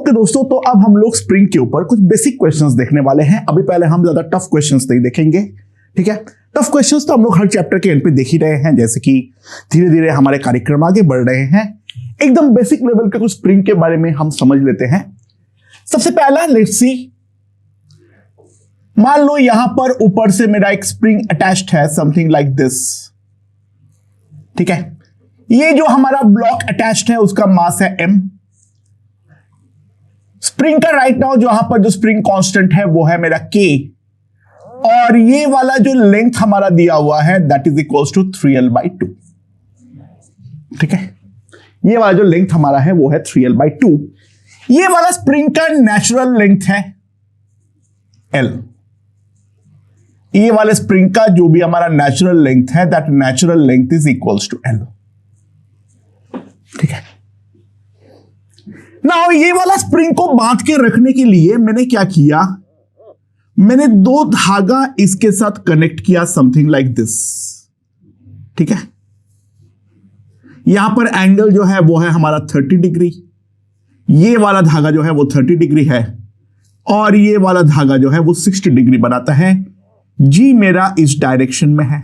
Okay दोस्तों, तो अब हम लोग स्प्रिंग के ऊपर कुछ बेसिक क्वेश्चंस देखने वाले हैं। अभी पहले हम ज्यादा टफ क्वेश्चंस नहीं देखेंगे, ठीक है। टफ क्वेश्चंस तो हम लोग हर चैप्टर के एंड पे देख ही रहे हैं, जैसे कि धीरे धीरे हमारे कार्यक्रम आगे बढ़ रहे हैं। एकदम बेसिक लेवल के कुछ स्प्रिंग के बारे में हम समझ लेते हैं। सबसे पहला लेट्स सी, मान लो यहां पर ऊपर से मेरा एक स्प्रिंग अटैच्ड है, समथिंग लाइक दिस, ठीक है। ये जो हमारा ब्लॉक अटैच्ड है उसका मास है m। स्प्रिंग का राइट नाउ जहां पर जो स्प्रिंग कांस्टेंट है वो है मेरा k, और ये वाला जो लेंथ हमारा दिया हुआ है that is equals to 3l/2, ठीक है। ये वाला जो लेंथ हमारा है वो है 3l/2। ये वाला स्प्रिंग का नेचुरल लेंथ है l। ये वाले स्प्रिंग का जो भी हमारा नेचुरल लेंथ है that natural length is equals to l, ठीक है। नाउ ये वाला स्प्रिंग को बांध के रखने के लिए मैंने क्या किया, मैंने दो धागा इसके साथ कनेक्ट किया, समथिंग लाइक दिस, ठीक है। यहां पर एंगल जो है वो है हमारा 30 डिग्री, ये वाला धागा जो है वो 30 डिग्री है, और ये वाला धागा जो है वो 60 डिग्री बनाता है। जी मेरा इस डायरेक्शन में है,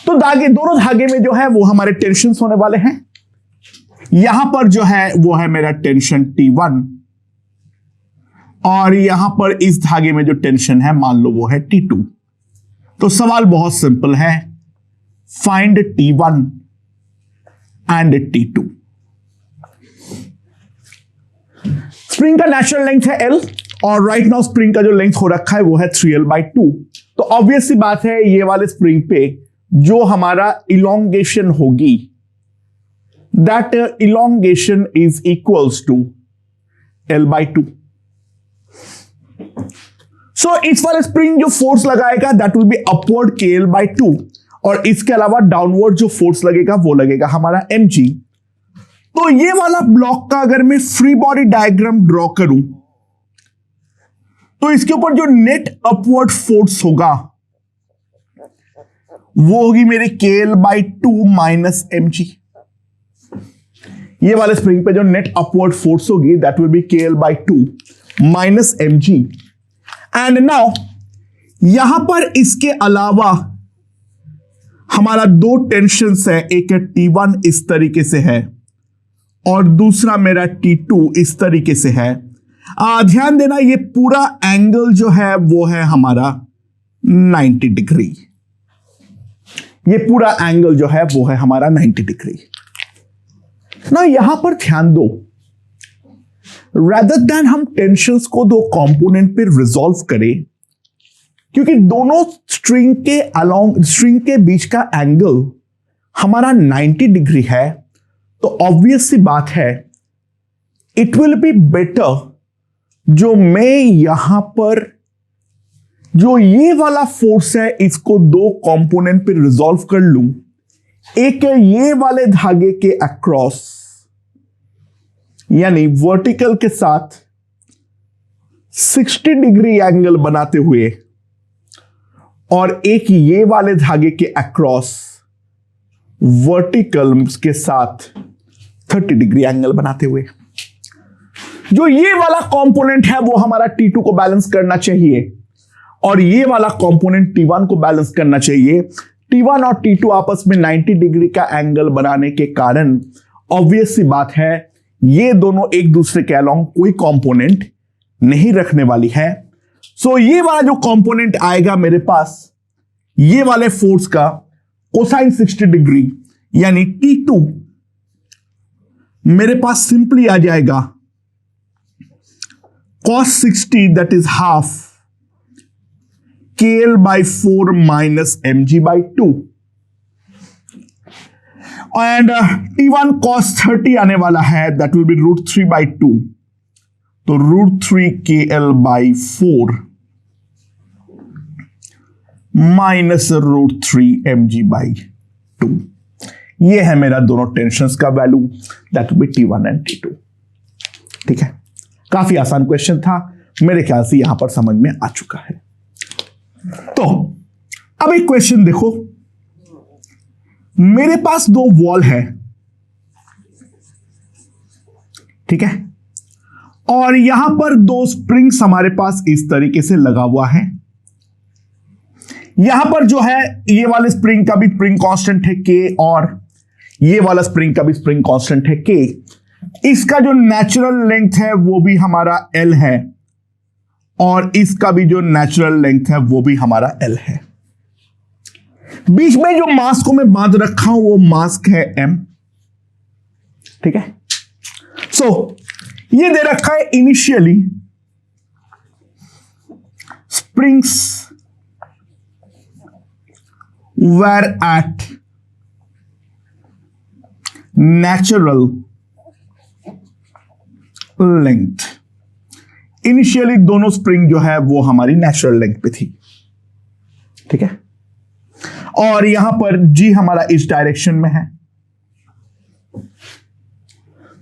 तो दोनों धागे में जो है वो हमारे टेंशन होने वाले हैं। यहां पर जो है वो है मेरा टेंशन T1, और यहां पर इस धागे में जो टेंशन है मान लो वो है T2। तो सवाल बहुत सिंपल है, find T1 and T2। Spring का नेचुरल लेंथ है L, और राइट नाउ स्प्रिंग का जो लेंथ हो रखा है वो है 3l/2। तो ऑब्वियस सी बात है ये वाले स्प्रिंग पे जो हमारा इलोंगेशन होगी that elongation is equals to l/2। So इस वाले स्प्रिंग जो फोर्स लगाएगा that will be upward kl/2, और इसके अलावा डाउनवर्ड जो फोर्स लगेगा वो लगेगा हमारा mg। तो ये वाला ब्लॉक का अगर मैं फ्री बॉडी डायग्राम ड्रॉ करूं तो इसके ऊपर जो नेट अपवर्ड फोर्स होगा वो होगी मेरे kl/2 माइनस mg। ये वाले स्प्रिंग पे जो नेट अपवर्ड फोर्स होगी that will B kl/2 minus mg। And now यहां पर इसके अलावा हमारा दो टेंशंस है, एक है T1 इस तरीके से है और दूसरा मेरा T2 इस तरीके से है। ध्यान देना ये पूरा एंगल जो है वो है हमारा 90 डिग्री। ये पूरा एंगल जो है वो है हमारा 90 डिग्री। ना यहां पर ध्यान दो, रेदर देन हम टेंशंस को दो कंपोनेंट पे रिजॉल्व करें, क्योंकि दोनों स्ट्रिंग के बीच का एंगल हमारा 90 डिग्री है, तो ऑब्वियस सी बात है इट विल बी बेटर जो मैं यहां पर जो ये वाला फोर्स है इसको दो कंपोनेंट पे रिजॉल्व कर लूं। एक है ये वाले धागे के अक्रॉस, यानी वर्टिकल के साथ 60 डिग्री एंगल बनाते हुए, और एक ये वाले धागे के अक्रॉस वर्टिकल के साथ 30 डिग्री एंगल बनाते हुए। जो ये वाला कंपोनेंट है वो हमारा T2 को बैलेंस करना चाहिए, और ये वाला कंपोनेंट T1 को बैलेंस करना चाहिए। T1 और T2 आपस में 90 डिग्री का एंगल बनाने के कारण ऑब्वियस सी बात है ये दोनों एक दूसरे के अलोंग कोई कंपोनेंट नहीं रखने वाली है। सो ये वाला जो कंपोनेंट आएगा मेरे पास ये वाले फोर्स का कोसाइन 60 डिग्री यानी T2 मेरे पास सिंपली आ जाएगा cos 60 that is half kl/4 minus mg/2, and T1 cos 30 आने वाला है दैट विल बी √3/2, तो √3 kl/4 माइनस √3 mg/2। ये है मेरा दोनों टेंशंस का value that will B T1 and T2, ठीक है। काफी आसान क्वेश्चन था, मेरे ख्याल से यहां पर समझ में आ चुका है। तो अब एक क्वेश्चन देखो, मेरे पास दो वॉल है, ठीक है। और यहां पर दो स्प्रिंग्स हमारे पास इस तरीके से लगा हुआ है। यहां पर जो है ये वाले स्प्रिंग का भी स्प्रिंग कांस्टेंट है के, और ये वाला स्प्रिंग का भी स्प्रिंग कांस्टेंट है के। इसका जो नेचुरल लेंथ है वो भी हमारा एल है, और इसका भी जो नेचुरल लेंथ है वो भी हमारा एल है। बीच में जो मास को मैं बांध रखा हूं वो मास्क है एम। ठीक है, सो ये दे रखा है initially springs were at natural length। Initially दोनों स्प्रिंग जो है वो हमारी नेचुरल लेंथ पे थी। ठीक है, और यहां पर जी हमारा इस डायरेक्शन में है,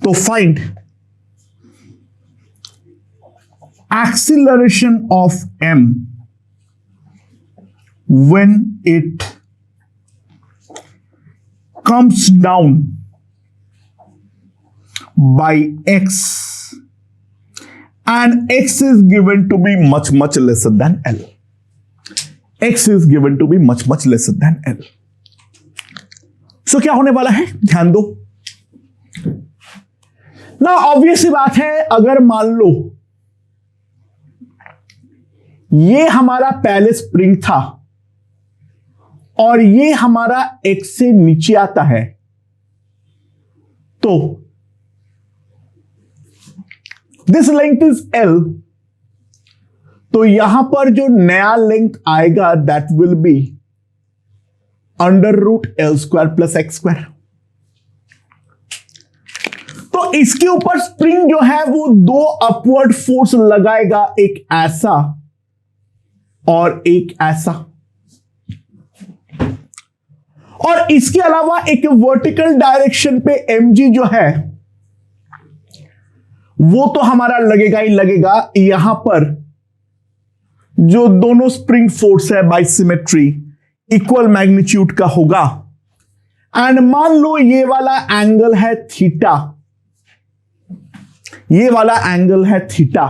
तो find acceleration of M when it comes down by x and x is given to be much lesser than L. X is given to be much lesser than L. So क्या होने वाला है, ध्यान दो ना। ऑब्वियस सी बात है, अगर मान लो ये हमारा पहले स्प्रिंग था और ये हमारा x से नीचे आता है, तो दिस लेंथ इज L, तो यहां पर जो नया लेंथ आएगा that will B √L² plus x²। तो इसके ऊपर स्प्रिंग जो है वो दो अपवर्ड फोर्स लगाएगा, एक ऐसा और एक ऐसा, और इसके अलावा एक वर्टिकल डायरेक्शन पे mg जो है वो तो हमारा लगेगा ही लगेगा। यहां पर जो दोनों स्प्रिंग फोर्स है बाय सिमेट्री इक्वल मैग्नीट्यूड का होगा, एंड मान लो ये वाला एंगल है थीटा, ये वाला एंगल है थीटा,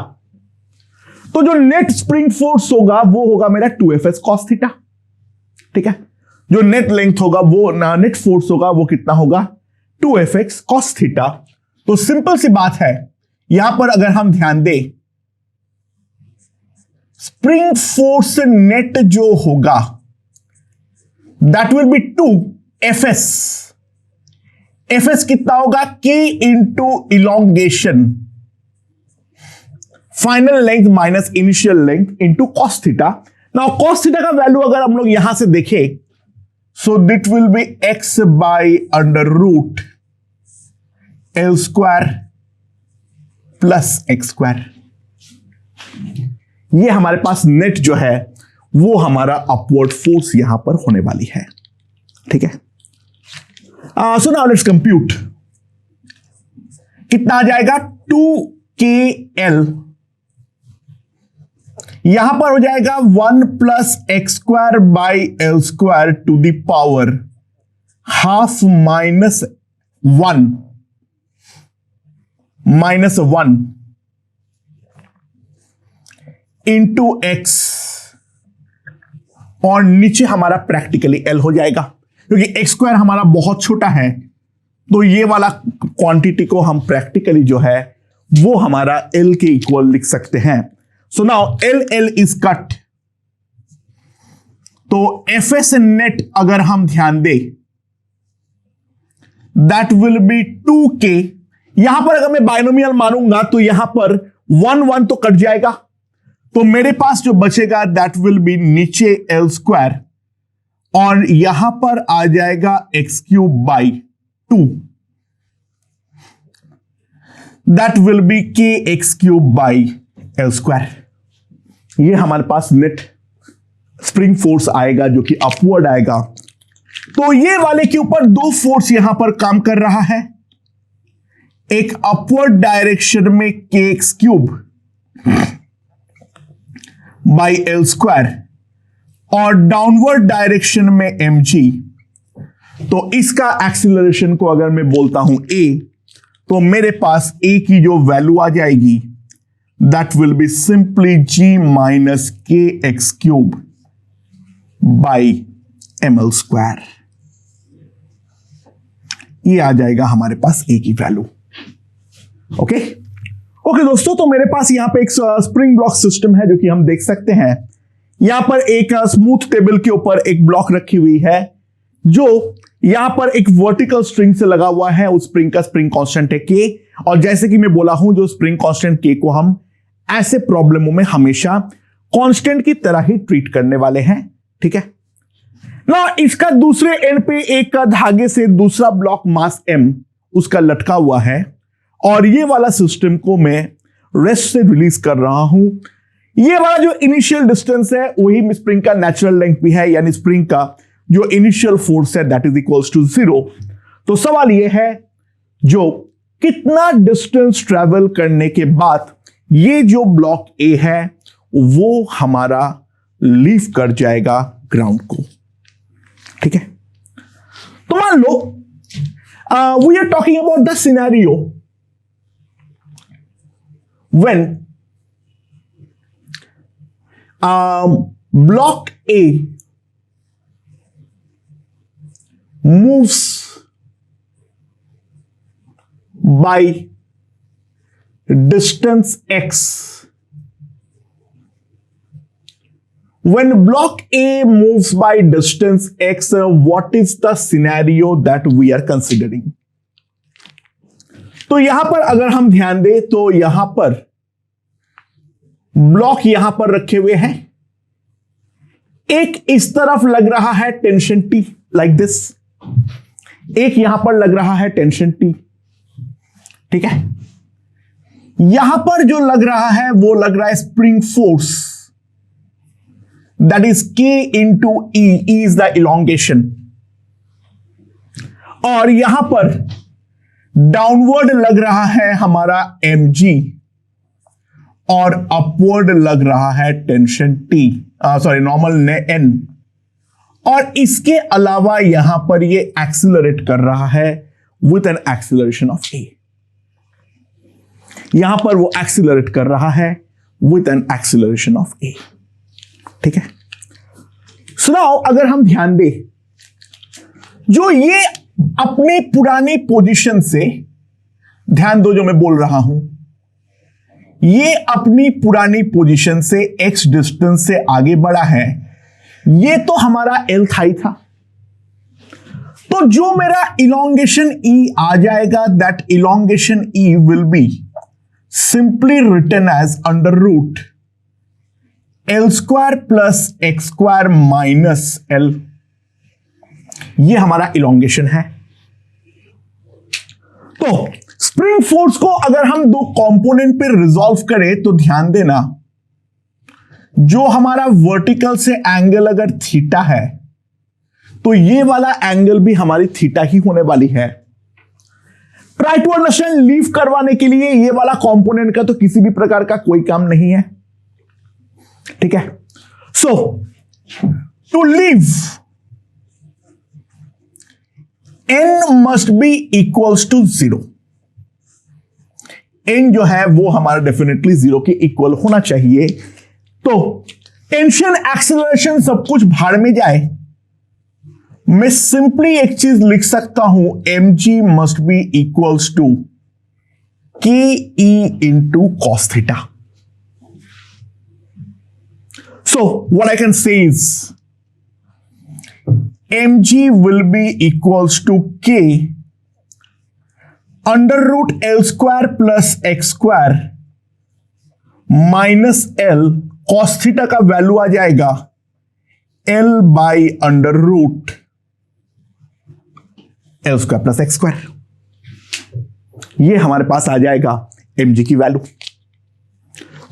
तो जो नेट स्प्रिंग फोर्स होगा वो होगा मेरा 2fs cos थीटा। ठीक है, जो नेट लेंथ होगा वो नेट फोर्स होगा वो कितना होगा 2fx cos थीटा। तो सिंपल सी बात है, यहां पर अगर हम ध्यान दें, स्प्रिंग फोर्स नेट जो होगा that will B 2fs। fs कितना होगा k into elongation final length minus initial length into cos theta. Now cos theta का वैल्यू अगर हम लोग यहां से देखें, so that will be x by √L² plus x²। ये हमारे पास नेट जो है वो हमारा अपवर्ड फोर्स यहां पर होने वाली है। ठीक है, सो नाउ लेट्स कंप्यूट। कितना आ जाएगा 2kL, यहां पर हो जाएगा 1 plus x² by L² to the power half minus one into x, और नीचे हमारा प्रैक्टिकली L हो जाएगा, क्योंकि x² हमारा बहुत छोटा है, तो ये वाला क्वांटिटी को हम प्रैक्टिकली जो है वो हमारा L के इक्वल लिख सकते हैं। So now L is cut, तो fs net अगर हम ध्यान दें that will be 2k। यहां पर अगर मैं बाइनोमियल मानूंगा तो यहां पर 1 तो कट जाएगा, तो मेरे पास जो बचेगा that will be नीचे L², और यहां पर आ जाएगा x³ by 2, that will be kx³ by L²। ये हमारे पास नेट स्प्रिंग फोर्स आएगा जो कि अपवर्ड आएगा। तो ये वाले के ऊपर दो फोर्स यहां पर काम कर रहा है, एक अपवर्ड डायरेक्शन में kx³ बाई L² और डाउनवर्ड डायरेक्शन में mg। तो इसका एक्सीलरेशन को अगर मैं बोलता हूं a, तो मेरे पास a की जो वैल्यू आ जाएगी that will be simply g minus kx cube by ml square. ये आ जाएगा हमारे पास a की वैल्यू. ओके दोस्तों, तो मेरे पास यहां पे एक स्प्रिंग ब्लॉक सिस्टम है जो कि हम देख सकते हैं. यहां पर एक स्मूथ टेबल के ऊपर एक ब्लॉक रखी हुई है जो यहां पर एक वर्टिकल स्ट्रिंग से लगा हुआ है. उस स्प्रिंग का स्प्रिंग कांस्टेंट है k, और जैसे कि मैं बोला हूं जो स्प्रिंग कांस्टेंट k को हम ऐसे प्रॉब्लमों में हमेशा कांस्टेंट की तरह ही ट्रीट करने वाले हैं. ठीक है ना. इसका दूसरे एंड पे एक धागे से दूसरा ब्लॉक मास m उसका लटका हुआ है, और ये वाला सिस्टम को मैं रेस्ट से रिलीज कर रहा हूं. ये वाला जो इनिशियल डिस्टेंस है वही स्प्रिंग का नेचुरल लेंथ भी है, यानी स्प्रिंग का जो इनिशियल फोर्स है दैट इज इक्वल्स टू 0. तो सवाल ये है जो कितना डिस्टेंस ट्रेवल करने के बाद ये जो ब्लॉक ए है वो हमारा लीव कर जाएगा ग्राउंड को. ठीक है, तो मान लो we are talking about the scenario when block A moves by distance x. When block A moves by distance x, what is the scenario that we are considering? तो यहां पर अगर हम ध्यान दें तो यहां पर ब्लॉक यहां पर रखे हुए हैं. एक इस तरफ लग रहा है टेंशन टी लाइक दिस, एक यहां पर लग रहा है टेंशन टी. ठीक है, यहां पर जो लग रहा है वो लग रहा है spring force, that is k into E is the elongation, और यहां पर डाउनवर्ड लग रहा है हमारा mg, और अपवर्ड लग रहा है tension t, sorry normal n, और इसके अलावा यहां पर ये एक्सिलरेट कर रहा है with an acceleration of a. यहां पर वो एक्सिलरेट कर रहा है with an acceleration of a. ठीक है, सुनाओ अगर हम ध्यान दें, जो ये अपने पुरानी पोजीशन से, ध्यान दो जो मैं बोल रहा हूं, ये अपनी पुरानी पोजीशन से x डिस्टेंस से आगे बढ़ा है. ये तो हमारा L थाई था, तो जो मेरा इलोंगेशन E आ जाएगा, that elongation E will be simply written as under root L square plus X square minus L. ये हमारा इलोंगेशन है. तो स्प्रिंग फोर्स को अगर हम दो कंपोनेंट पे रिजॉल्व करें तो ध्यान देना, जो हमारा वर्टिकल से एंगल अगर थीटा है तो ये वाला एंगल भी हमारी थीटा ही होने वाली है. ट्राई टू अंडरस्टैंड, लीव करवाने के लिए ये वाला कंपोनेंट का तो किसी भी प्रकार का कोई काम नहीं है. ठीक है, so to leave n must be equals to 0. n जो है वो हमारा डेफिनेटली 0 के इक्वल होना चाहिए. तो टेंशन, एक्सेलरेशन सब कुछ भाड़ में जाए, मैं सिंपली एक चीज लिख सकता हूं, mg must be equals to K E into cos theta. So what I can say is mg will be equals to k under root L square plus x square minus L cos theta का value आ जाएगा L by under root L square plus x square. ये हमारे पास आ जाएगा mg की value.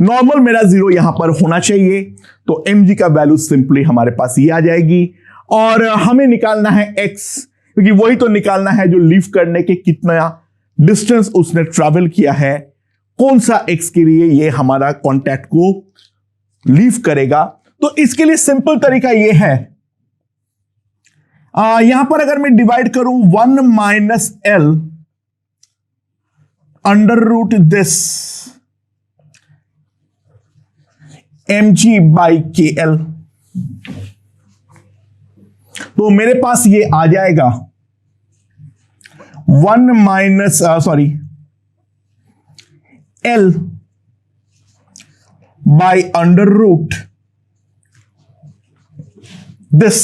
Normal मेरा 0 यहां पर होना चाहिए, तो mg का वैल्यू सिंपली हमारे पास ये आ जाएगी. और हमें निकालना है x, क्योंकि वही तो निकालना है जो लीव करने के कितना डिस्टेंस उसने ट्रैवल किया है, कौन सा x के लिए ये हमारा कांटेक्ट को लीव करेगा. तो इसके लिए सिंपल तरीका ये है, यहां पर अगर मैं डिवाइड करूं 1 minus L under root this mg/kl। तो मेरे पास ये आ जाएगा 1 minus L by under root this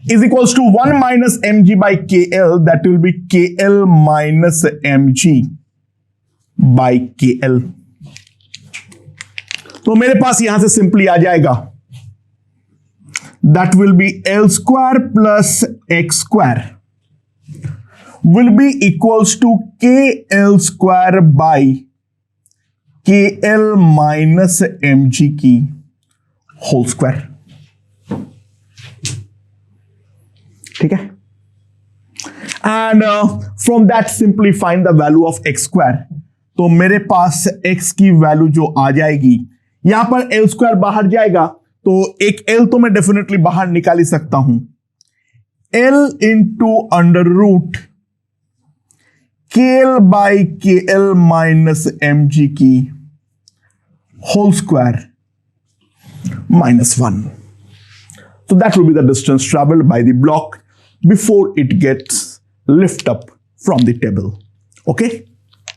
is equals to 1 minus mg/kl, that will be kl minus mg/kl। तो मेरे पास यहां से सिंपली आ जाएगा, that will be L square plus x square will be equals to kl square by kl minus mg की whole square. ठीक है, and from that simply find the value of x square. तो मेरे पास x की value जो आ जाएगी, यहां पर L स्क्वायर बाहर जाएगा तो एक L तो मैं डेफिनेटली बाहर निकाल ही सकता हूं, L into under root KL by KL minus mg की whole square -1। So that will be the distance traveled by the block before it gets lift up from the table. Okay?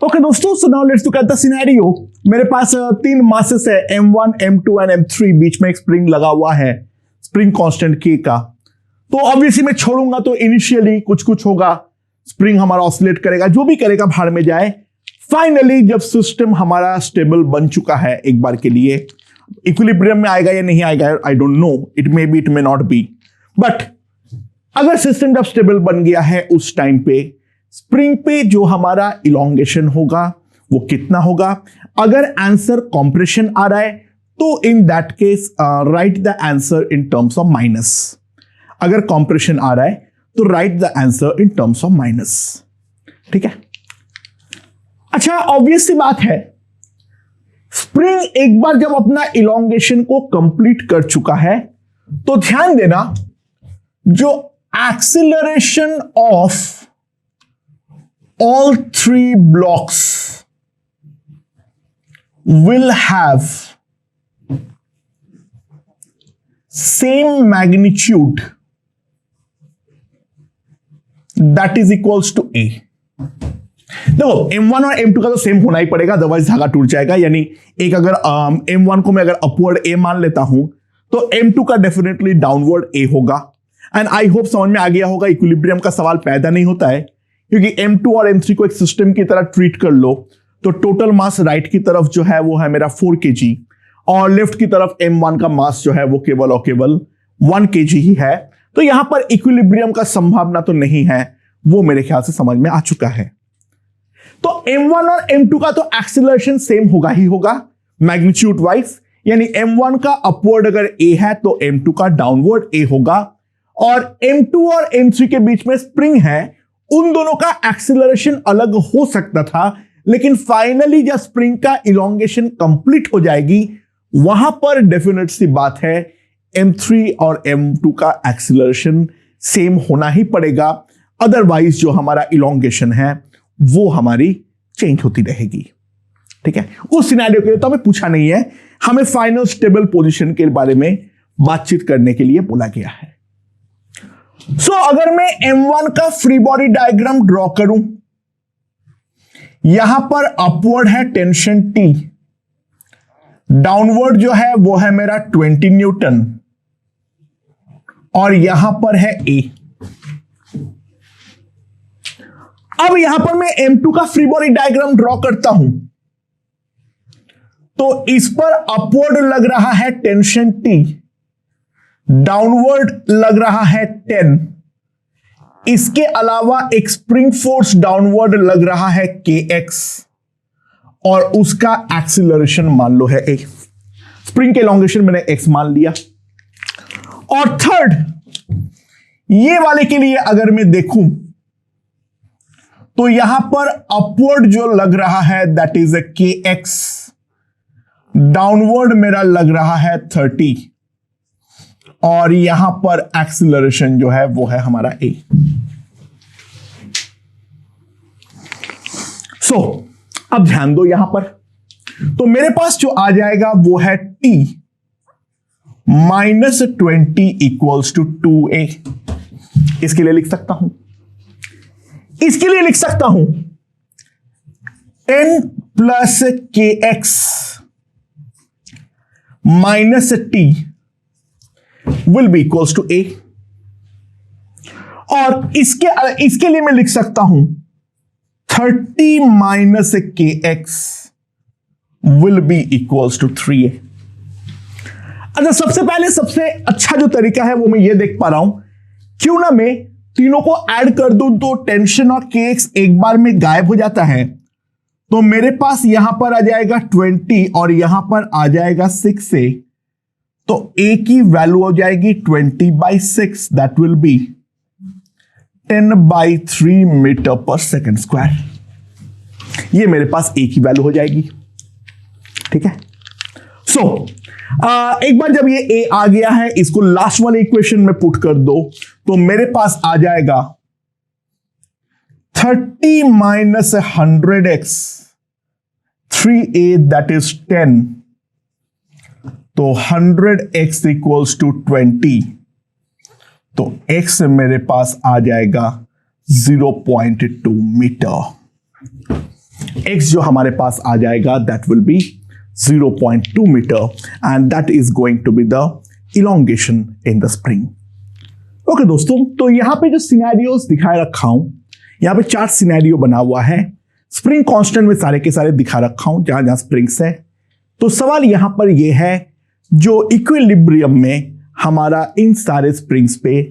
Okay दोस्तों, so now let's look at the scenario. मेरे पास 3 masses है, M1, M2 and M3। बीच में एक spring लगा हुआ है, spring constant K का। तो ऑब्वियसली मैं छोड़ूंगा तो इनिशियली कुछ कुछ होगा, स्प्रिंग हमारा ऑसिलेट करेगा, जो भी करेगा भाड़ में जाए। फाइनली जब सिस्टम हमारा स्टेबल बन चुका है एक बार के लिए, इक्विलिब्रियम में आएगा या नहीं आएगा, I don't know, it may be, it may not be, but अगर सिस्टम जब स्टेबल बन गया है उस टाइम पे स्प्रिंग पे जो हमारा इलोंगेशन होगा वो कितना होगा। अगर आंसर कॉम्प्रेशन आ रहा है तो in that case right the answer in terms of minus. अगर कॉम्प्रेशन आ रहा है तो right the answer in terms of minus. ठीक है, अच्छा ऑब्वियस सी बात है, स्प्रिंग एक बार जब अपना इलोंगेशन को कंप्लीट कर चुका है तो ध्यान देना, जो acceleration of all 3 blocks will have same magnitude, that is equals to A। देखो M1 और M2 का तो सेम होना ही पड़ेगा, अदरवाइज धागा टूट जाएगा। यानी एक अगर M1 को मैं अगर अपवर्ड A मान लेता हूं तो M2 का डेफिनेटली डाउनवर्ड A होगा। एंड आई होप समझ में आ गया होगा, इक्विलिब्रियम का सवाल पैदा नहीं होता है, क्योंकि M2 और M3 को एक सिस्टम की तरह ट्रीट कर लो तो टोटल मास राइट की तरफ जो है वो है मेरा 4 kg और लेफ्ट की तरफ M1 का मास जो है वो केवल और केवल 1 kg ही है। तो यहां पर इक्विलिब्रियम का संभावना तो नहीं है, वो मेरे ख्याल से समझ में आ चुका है। तो M1 और M2 का तो एक्सीलरेशन सेम होगा ही होगा मैग्नीट्यूड वाइज, यानी M1 का अपवर्ड अगर A है तो M2 का डाउनवर्ड A होगा, और M2 और M3 के बीच में स्प्रिंग है, उन दोनों का एक्सीलरेशन अलग हो सकता था, लेकिन फाइनली जब स्प्रिंग का इलोंगेशन कंप्लीट हो जाएगी वहां पर डेफिनेट सी बात है M3 और M2 का एक्सीलरेशन सेम होना ही पड़ेगा, अदरवाइज जो हमारा इलोंगेशन है वो हमारी चेंज होती रहेगी। ठीक है, उस सिनेरियो के लिए तो हमें पूछा नहीं है, हमें फाइनल स्टेबल पोजीशन के बारे में बातचीत करने के लिए बोला गया है। सो अगर मैं M1 का फ्री बॉडी डायग्राम ड्रॉ करूं, यहां पर अपवर्ड है टेंशन T, डाउनवर्ड जो है वो है मेरा 20 न्यूटन, और यहां पर है A। अब यहां पर मैं M2 का फ्री बॉडी डायग्राम ड्रॉ करता हूं तो इस पर अपवर्ड लग रहा है टेंशन T, डाउनवर्ड लग रहा है 10, इसके अलावा एक स्प्रिंग फोर्स डाउनवर्ड लग रहा है kx, और उसका एक्सीलरेशन मान लो है a। स्प्रिंग के एलोंगेशन मैंने x मान लिया। और थर्ड, ये वाले के लिए अगर मैं देखूं तो यहां पर अपवर्ड जो लग रहा है that is a kx, downward मेरा लग रहा है 30, और यहां पर एक्सीलरेशन जो है वो है हमारा A। सो अब ध्यान दो, यहां पर तो मेरे पास जो आ जाएगा वो है t -20 इक्वल्स टू 2a। इसके लिए लिख सकता हूं, इसके लिए लिख सकता हूं 10 plus kx minus t will be equals to a। और इसके लिए मैं लिख सकता हूं 30 minus kx will be equals to 3a। अच्छा, सबसे पहले सबसे अच्छा जो तरीका है वो मैं ये देख पा रहा हूं, क्यों ना मैं तीनों को ऐड कर दूं तो टेंशन और kx एक बार में गायब हो जाता है। तो मेरे पास यहां पर आ जाएगा 20 और यहां पर आ जाएगा 6a। तो a की वैल्यू हो जाएगी 20/6, that will B 10/3 metre per second square. ये मेरे पास a की वैल्यू हो जाएगी। ठीक है, सो एक बार जब ये a आ गया है, इसको लास्ट वाले इक्वेशन में पुट कर दो तो मेरे पास आ जाएगा 30 minus 100x 3a that is 10। तो 100x इक्वल्स टू 20। तो x मेरे पास आ जाएगा 0.2 मीटर। x जो हमारे पास आ जाएगा that will be 0.2 metre and that is going to be the elongation in the spring. Okay दोस्तों, तो यहां पे जो सिनेरियोस दिखाए रखा हूं, यहां पे 4 सिनेरियो बना हुआ है। स्प्रिंग कांस्टेंट में सारे के सारे दिखा रखा हूं जहां जहां स्प्रिंग्स है। तो सवाल यहां पर यह है, जो इक्विलिब्रियम में हमारा इन सारे स्प्रिंग्स पे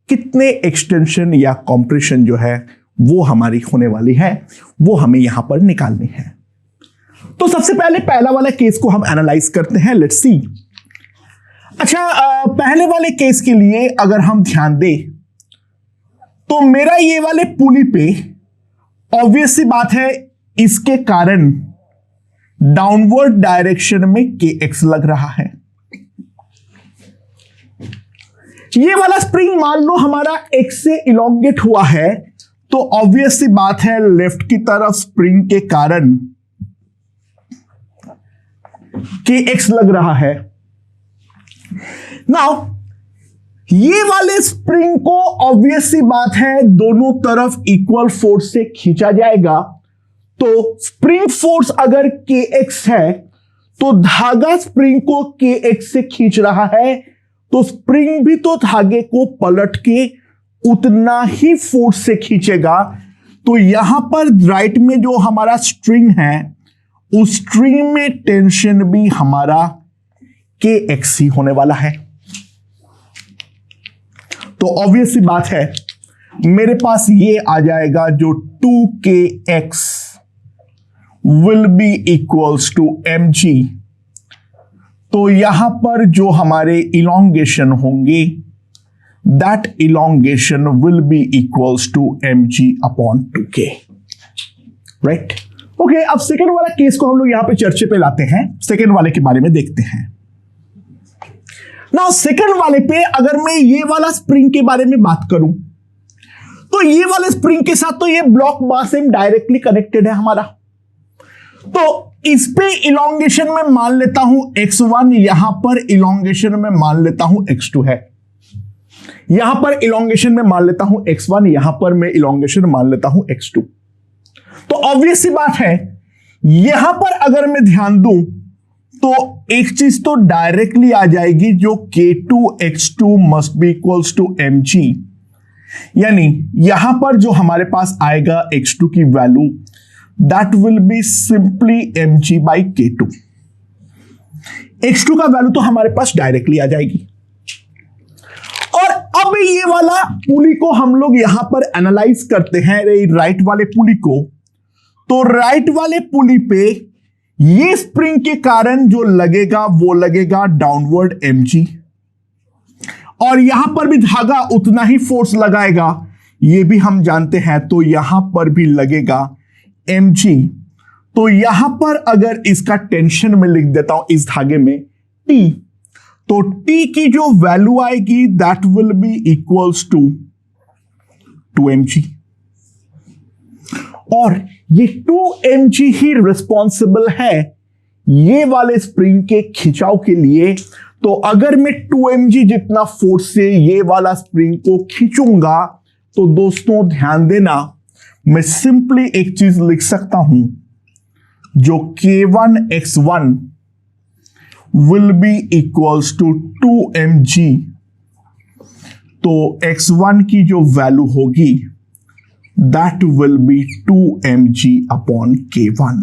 कितने एक्सटेंशन या कॉम्प्रेशन जो है वो हमारी होने वाली है, वो हमें यहां पर निकालनी है। तो सबसे पहले पहला वाला केस को हम एनालाइज करते हैं, लेट्स सी। अच्छा, पहले वाले केस के लिए अगर हम ध्यान दें तो मेरा ये वाले पुली पे ऑब्वियस सी बात है, इसके कारण डाउनवर्ड डायरेक्शन में kx लग रहा है। ये वाला स्प्रिंग मान लो हमारा x से इलोंगेट हुआ है, तो ऑब्वियस सी बात है लेफ्ट की तरफ स्प्रिंग के कारण kx लग रहा है। नाउ ये वाले स्प्रिंग को ऑब्वियस सी बात है दोनों तरफ इक्वल फोर्स से खींचा जाएगा। तो स्प्रिंग फोर्स अगर kx है तो धागा स्प्रिंग को kx से खींच रहा है, तो स्प्रिंग भी तो धागे को पलट के उतना ही फोर्स से खींचेगा। तो यहां पर राइट में जो हमारा स्ट्रिंग है उस स्ट्रिंग में टेंशन भी हमारा kx ही होने वाला है। तो ऑब्वियस सी बात है मेरे पास ये आ जाएगा जो 2kx will be equals to mg। तो यहां पर जो हमारे इलोंगेशन होंगे that elongation will be equals to mg upon 2k, right. Okay, अब सेकेंड वाला केस को हम लोग यहां पे चर्चे पे लाते हैं, सेकेंड वाले के बारे में देखते हैं। नाउ सेकेंड वाले पे अगर मैं ये वाला स्प्रिंग के बारे में बात करूं तो ये वाले स्प्रिंग के साथ तो ये ब्लॉक मास डायरेक्टली कनेक्टेड है हमारा। तो इस पे इलोंगेशन में मान लेता हूं x1, यहां पर इलोंगेशन में मान लेता हूं x2 है। यहां पर इलोंगेशन में मान लेता हूं x1, यहां पर मैं इलोंगेशन मान लेता हूं x2। तो ऑब्वियस सी बात है यहां पर अगर मैं ध्यान दूं तो एक चीज तो डायरेक्टली आ जाएगी जो k2x2 must be equals to mg, यानी यहां पर जो हमारे पास आएगा x2 की value that will be simply mg by k2। x2 का वैल्यू तो हमारे पास डायरेक्टली आ जाएगी। और अब ये वाला पुली को हम लोग यहां पर एनालाइज करते हैं, राइट वाले पुली को। तो राइट वाले पुली पे ये स्प्रिंग के कारण जो लगेगा वो लगेगा डाउनवर्ड mg, और यहां पर भी धागा उतना ही फोर्स लगाएगा, ये भी हम जानते हैं। तो यहां पर भी लगेगा mg। तो यहां पर अगर इसका टेंशन में लिख देता हूं इस धागे में t, तो t की जो वैल्यू आएगी that will be equals to 2mg। और ये 2mg ही रिस्पॉन्सिबल है ये वाले स्प्रिंग के खिंचाव के लिए, तो अगर मैं 2mg जितना फोर्स से ये वाला स्प्रिंग को खींचूंगा, तो दोस्तों ध्यान देना, मैं सिंपली एक चीज लिख सकता हूं, जो K1x1 will be equals to 2mg। तो x1 की जो वैल्यू होगी that will be 2mg upon K1.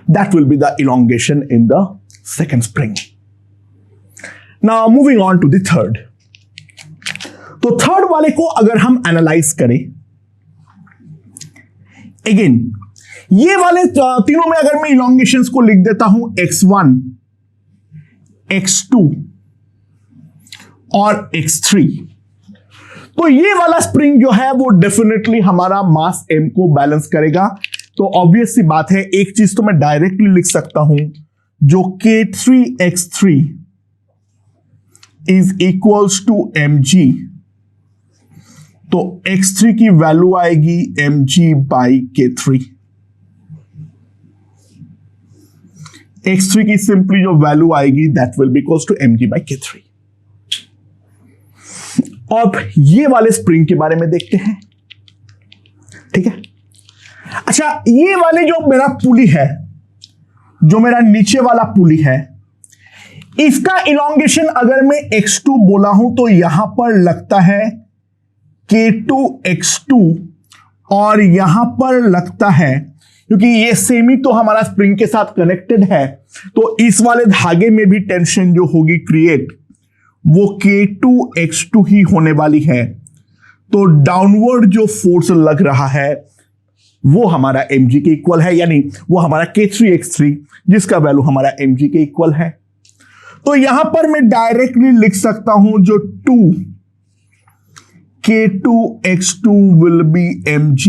That will be the elongation in the second spring. Now moving on to the third. तो थर्ड वाले को अगर हम एनालाइज करें, अगेन ये वाले तीनों में अगर मैं इलोंगेशंस को लिख देता हूं x1, x2 और x3, तो ये वाला स्प्रिंग जो है वो डेफिनेटली हमारा मास m को बैलेंस करेगा। तो ऑब्वियस सी बात है, एक चीज तो मैं डायरेक्टली लिख सकता हूं, जो K3x3 is equals to mg, तो x3 की वैल्यू आएगी mg बाई K3। x3 की सिंपली जो वैल्यू आएगी that will be equals to mg by K3। अब ये वाले स्प्रिंग के बारे में देखते हैं, ठीक है। अच्छा, ये वाले जो मेरा पुली है, जो मेरा नीचे वाला पुली है, इसका इलोंगेशन अगर मैं x2 बोला हूं तो यहां पर लगता है K2x2, और यहां पर लगता है, क्योंकि ये सेमी तो हमारा स्प्रिंग के साथ कनेक्टेड है, तो इस वाले धागे में भी टेंशन जो होगी क्रिएट, वो K2x2 ही होने वाली है। तो डाउनवर्ड जो फोर्स लग रहा है वो हमारा mg के इक्वल है, यानी वो हमारा K3x3 जिसका वैल्यू हमारा mg के इक्वल है। तो यहां पर मैं डायरेक्टली लिख सकता हूं, जो 2 K2x2 विल बी mg,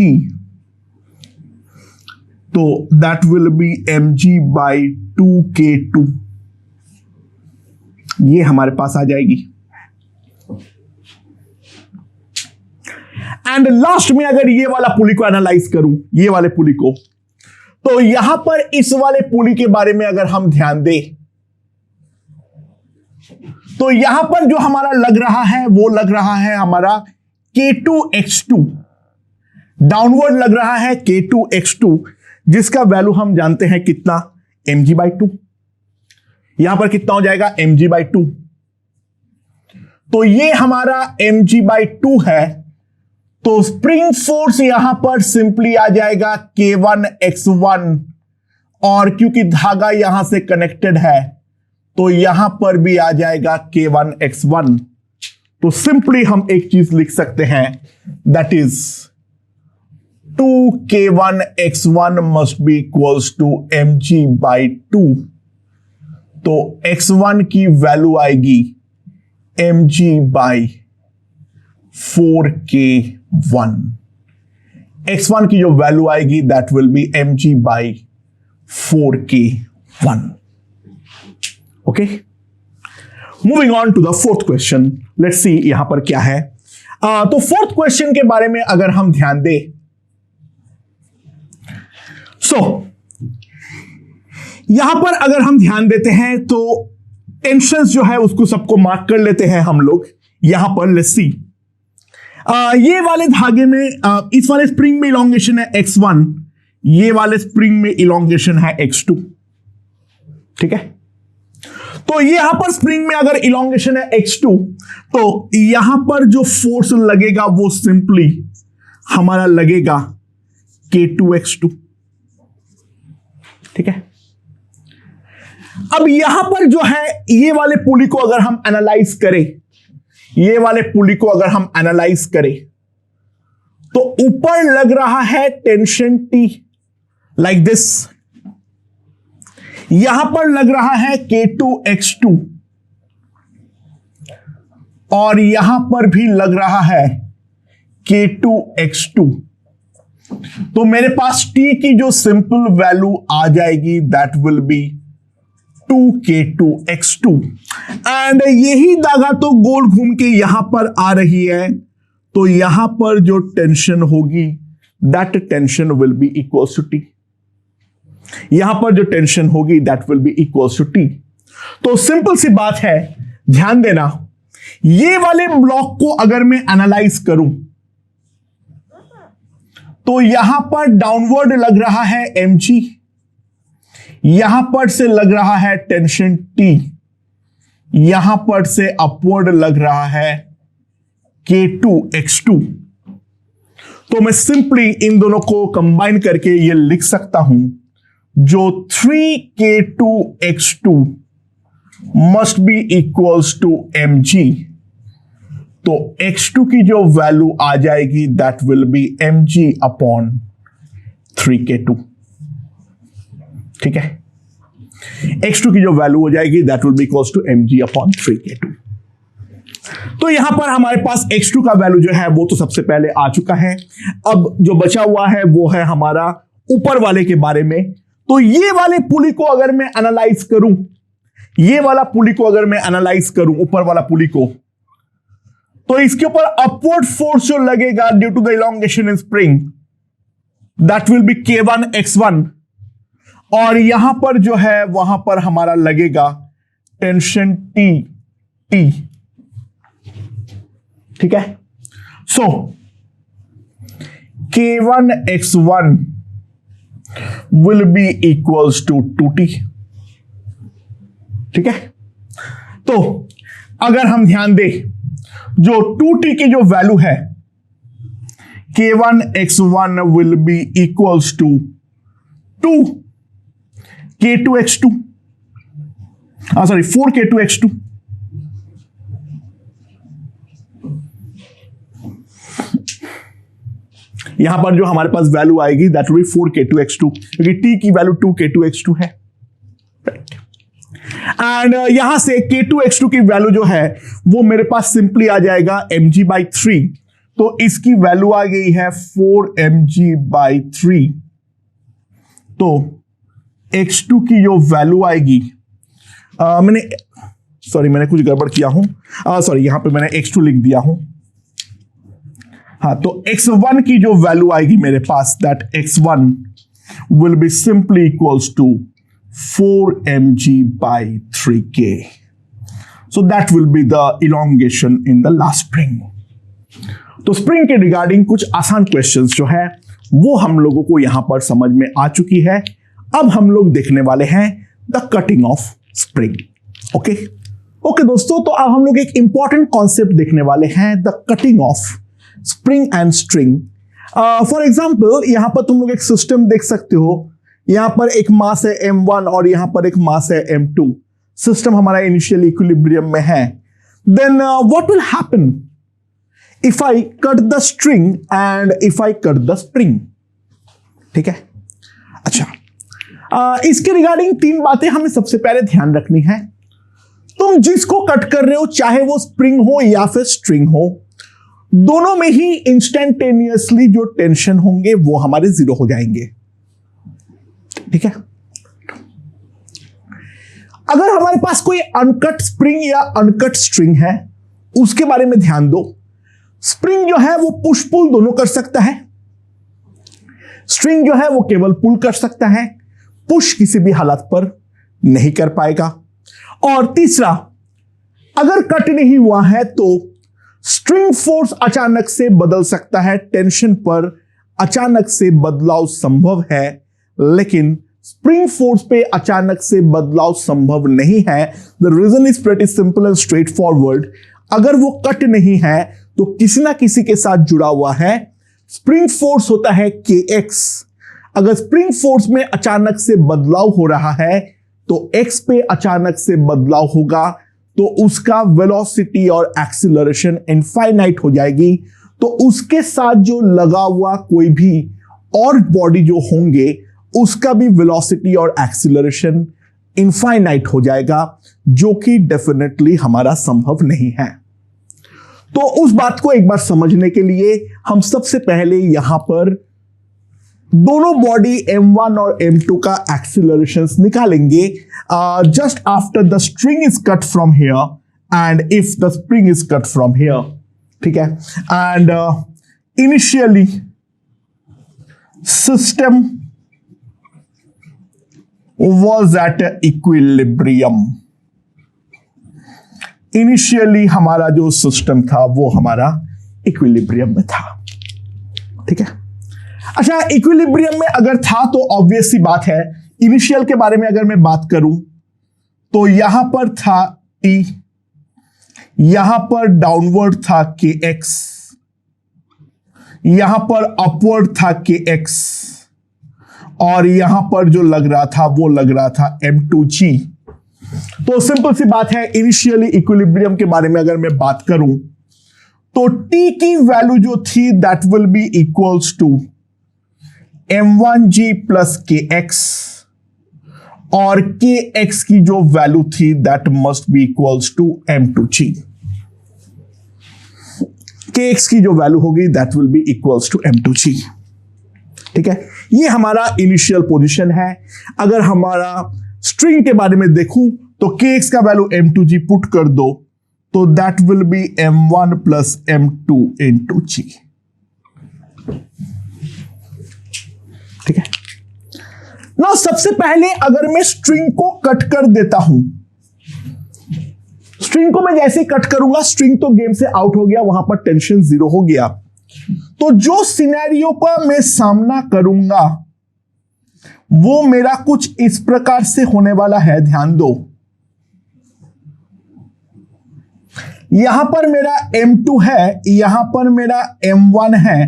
तो that will be mg by 2K2, ये हमारे पास आ जाएगी। एंड लास्ट में अगर ये वाला पुली को एनालाइज करूं, ये वाले पुली को, तो यहां पर इस वाले पुली के बारे में अगर हम ध्यान दें, तो यहां पर जो हमारा लग रहा है वो लग रहा है हमारा K2x2, डाउनवर्ड लग रहा है K2x2, जिसका वैल्यू हम जानते हैं कितना, mg बाई 2। यहां पर कितना हो जाएगा, mg बाई 2। तो ये हमारा mg बाई 2 है, तो स्प्रिंग फोर्स यहां पर सिंपली आ जाएगा K1x1, और क्योंकि धागा यहां से कनेक्टेड है तो यहां पर भी आ जाएगा K1x1। तो सिंपली हम एक चीज लिख सकते हैं, that is 2K1x1 must be equals to mg by 2। तो x1 की वैल्यू आएगी mg बाई 4K1। x1 की जो वैल्यू आएगी that will be mg by 4K1। Okay, moving on to the fourth question, let's see यहां पर क्या है। तो फोर्थ क्वेश्चन के बारे में अगर हम ध्यान दें, यहां पर अगर हम ध्यान देते हैं तो टेंशंस जो है उसको सबको मार्क कर लेते हैं हम लोग। यहां पर लेट्स सी, ये वाले धागे में इस वाले स्प्रिंग में इलोंगेशन है x1, ये वाले स्प्रिंग में इलोंगेशन है x2, ठीक है। तो यहां पर स्प्रिंग में अगर इलोंगेशन है x2, तो यहां पर जो फोर्स लगेगा वो सिंपली हमारा लगेगा K2x2, ठीक है। अब यहां पर जो है ये वाले पुली को अगर हम एनालाइज करें, ये वाले पुली को अगर हम एनालाइज करें, तो ऊपर लग रहा है टेंशन T लाइक दिस, यहां पर लग रहा है K2x2, और यहां पर भी लग रहा है K2x2। तो मेरे पास T की जो सिंपल वैल्यू आ जाएगी that will B 2K2x2, and यही धागा तो गोल घूम के यहां पर आ रही है, तो यहां पर जो टेंशन होगी that tension will be equal to T। यहां पर जो टेंशन होगी that will be equals to T. तो सिंपल सी बात है, ध्यान देना, ये वाले ब्लॉक को अगर मैं एनालाइज करूं तो यहां पर डाउनवर्ड लग रहा है mg, यहां पर से लग रहा है टेंशन T, यहां पर से अपवर्ड लग रहा है K2x2। तो मैं सिंपली इन दोनों को कंबाइन करके ये लिख सकता हूं, जो 3K2x2 must be equals to mg। तो x2 की जो वैल्यू आ जाएगी that will be mg upon 3K2। ठीक है, x2 की जो वैल्यू हो जाएगी that will be equals to mg upon 3K2। तो यहां पर हमारे पास x2 का वैल्यू जो है वो तो सबसे पहले आ चुका है। अब जो बचा हुआ है वो है हमारा ऊपर वाले के बारे में। तो ये वाले पुली को अगर मैं एनालाइज करूं, ये वाला पुली को अगर मैं एनालाइज करूं, ऊपर वाला पुली को, तो इसके ऊपर अपवर्ड फोर्स जो लगेगा due to the elongation in spring that will be K1x1, और यहां पर जो है वहां पर हमारा लगेगा टेंशन T। ठीक है, so K1x1 will be equals to 2T। ठीक है, तो अगर हम ध्यान दें, जो 2T की जो वैल्यू है K1x1 will be equals to 2K2x2, sorry 4K2x2। यहां पर जो हमारे पास वैल्यू आएगी दैट विल बी 4K2x2, क्योंकि T की वैल्यू 2K2x2 है। एंड यहां से K2x2 की वैल्यू जो है वो मेरे पास सिंपली आ जाएगा mg/3। तो इसकी वैल्यू आ गई है 4mg/3। तो x2 की जो वैल्यू आएगी, मैंने कुछ गड़बड़ किया हूं, सॉरी यहां पे मैंने x2 लिख दिया हूं। हाँ, तो x1 की जो वैल्यू आएगी मेरे पास that x1 will be simply equals to 4mg/3k। So that will be the elongation in the last spring. तो स्प्रिंग के रिगार्डिंग कुछ आसान क्वेश्चंस जो है वो हम लोगों को यहां पर समझ में आ चुकी है। अब हम लोग देखने वाले हैं the cutting off spring. Okay दोस्तों, तो अब हम लोग एक इंपॉर्टेंट कॉन्सेप्ट देखने वाले हैं, the cutting off spring and string. For example यहां पर तुम लोग एक सिस्टम देख सकते हो, यहां पर एक मास है m1 और यहां पर एक मास है m2। सिस्टम हमारा इनिशियल इक्विलिब्रियम में है। Then what will happen if I cut the string and if I cut the spring. ठीक है, अच्छा, इसके रिगार्डिंग 3 बातें हमें सबसे पहले ध्यान रखनी है। तुम जिसको कट कर रहे हो, चाहे वो स्प्रिंग हो या फिर स्ट्रिंग हो, दोनों में ही इंस्टेंटेनियसली जो टेंशन होंगे वो हमारे 0 हो जाएंगे। ठीक है, अगर हमारे पास कोई अनकट स्प्रिंग या अनकट स्ट्रिंग है, उसके बारे में ध्यान दो। स्प्रिंग जो है वो पुश पुल दोनों कर सकता है, स्ट्रिंग जो है वो केवल पुल कर सकता है, पुश किसी भी हालत पर नहीं कर पाएगा। और तीसरा, अगर कट नहीं हुआ है तो स्ट्रिंग फोर्स अचानक से बदल सकता है, टेंशन पर अचानक से बदलाव संभव है, लेकिन स्प्रिंग फोर्स पे अचानक से बदलाव संभव नहीं है। The reason is pretty simple and straightforward. अगर वो कट नहीं है तो किसी ना किसी के साथ जुड़ा हुआ है। स्प्रिंग फोर्स होता है kx। अगर स्प्रिंग फोर्स में अचानक से बदलाव हो रहा है तो x पे अचानक से बदलाव होगा, तो उसका वेलोसिटी और एक्सीलरेशन इनफाइनाइट हो जाएगी। तो उसके साथ जो लगा हुआ कोई भी और बॉडी जो होंगे उसका भी वेलोसिटी और एक्सीलरेशन इनफाइनाइट हो जाएगा, जो कि डेफिनेटली हमारा संभव नहीं है। तो उस बात को एक बार समझने के लिए हम सबसे पहले यहां पर दोनों बॉडी m1 और m2 का एक्सीलरेशंस निकालेंगे just after the string is cut from here and if the spring is cut from here. ठीक है, and initially system was at equilibrium. Initially हमारा जो सिस्टम था वो हमारा इक्विलिब्रियम में था, ठीक है। अच्छा, इक्विलिब्रियम में अगर था तो ऑब्वियस सी बात है, इनिशियल के बारे में अगर मैं बात करूं तो यहां पर था T, यहां पर डाउनवर्ड था kx, यहां पर अपवर्ड था kx, और यहां पर जो लग रहा था वो लग रहा था m2g। तो सिंपल सी बात है, इनिशियली इक्विलिब्रियम के बारे में अगर मैं बात करूं तो t की वैल्यू जो थी that will be equals to m1g plus kx, और kx की जो वैल्यू थी that must be equals to m2g। kx की जो वैल्यू होगी that will be equals to m2g, ठीक है। ये हमारा इनिशियल पोजीशन है। अगर हमारा स्ट्रिंग के बारे में देखूं तो kx का वैल्यू m2g पुट कर दो तो that will B m1 plus m2 into g, ठीक है ना। सबसे पहले अगर मैं स्ट्रिंग को कट कर देता हूं, स्ट्रिंग को मैं जैसे कट करूंगा, स्ट्रिंग तो गेम से आउट हो गया, वहां पर टेंशन 0 हो गया। तो जो सिनेरियो का मैं सामना करूंगा वो मेरा कुछ इस प्रकार से होने वाला है। ध्यान दो, यहां पर मेरा m2 है, यहां पर मेरा m1 है,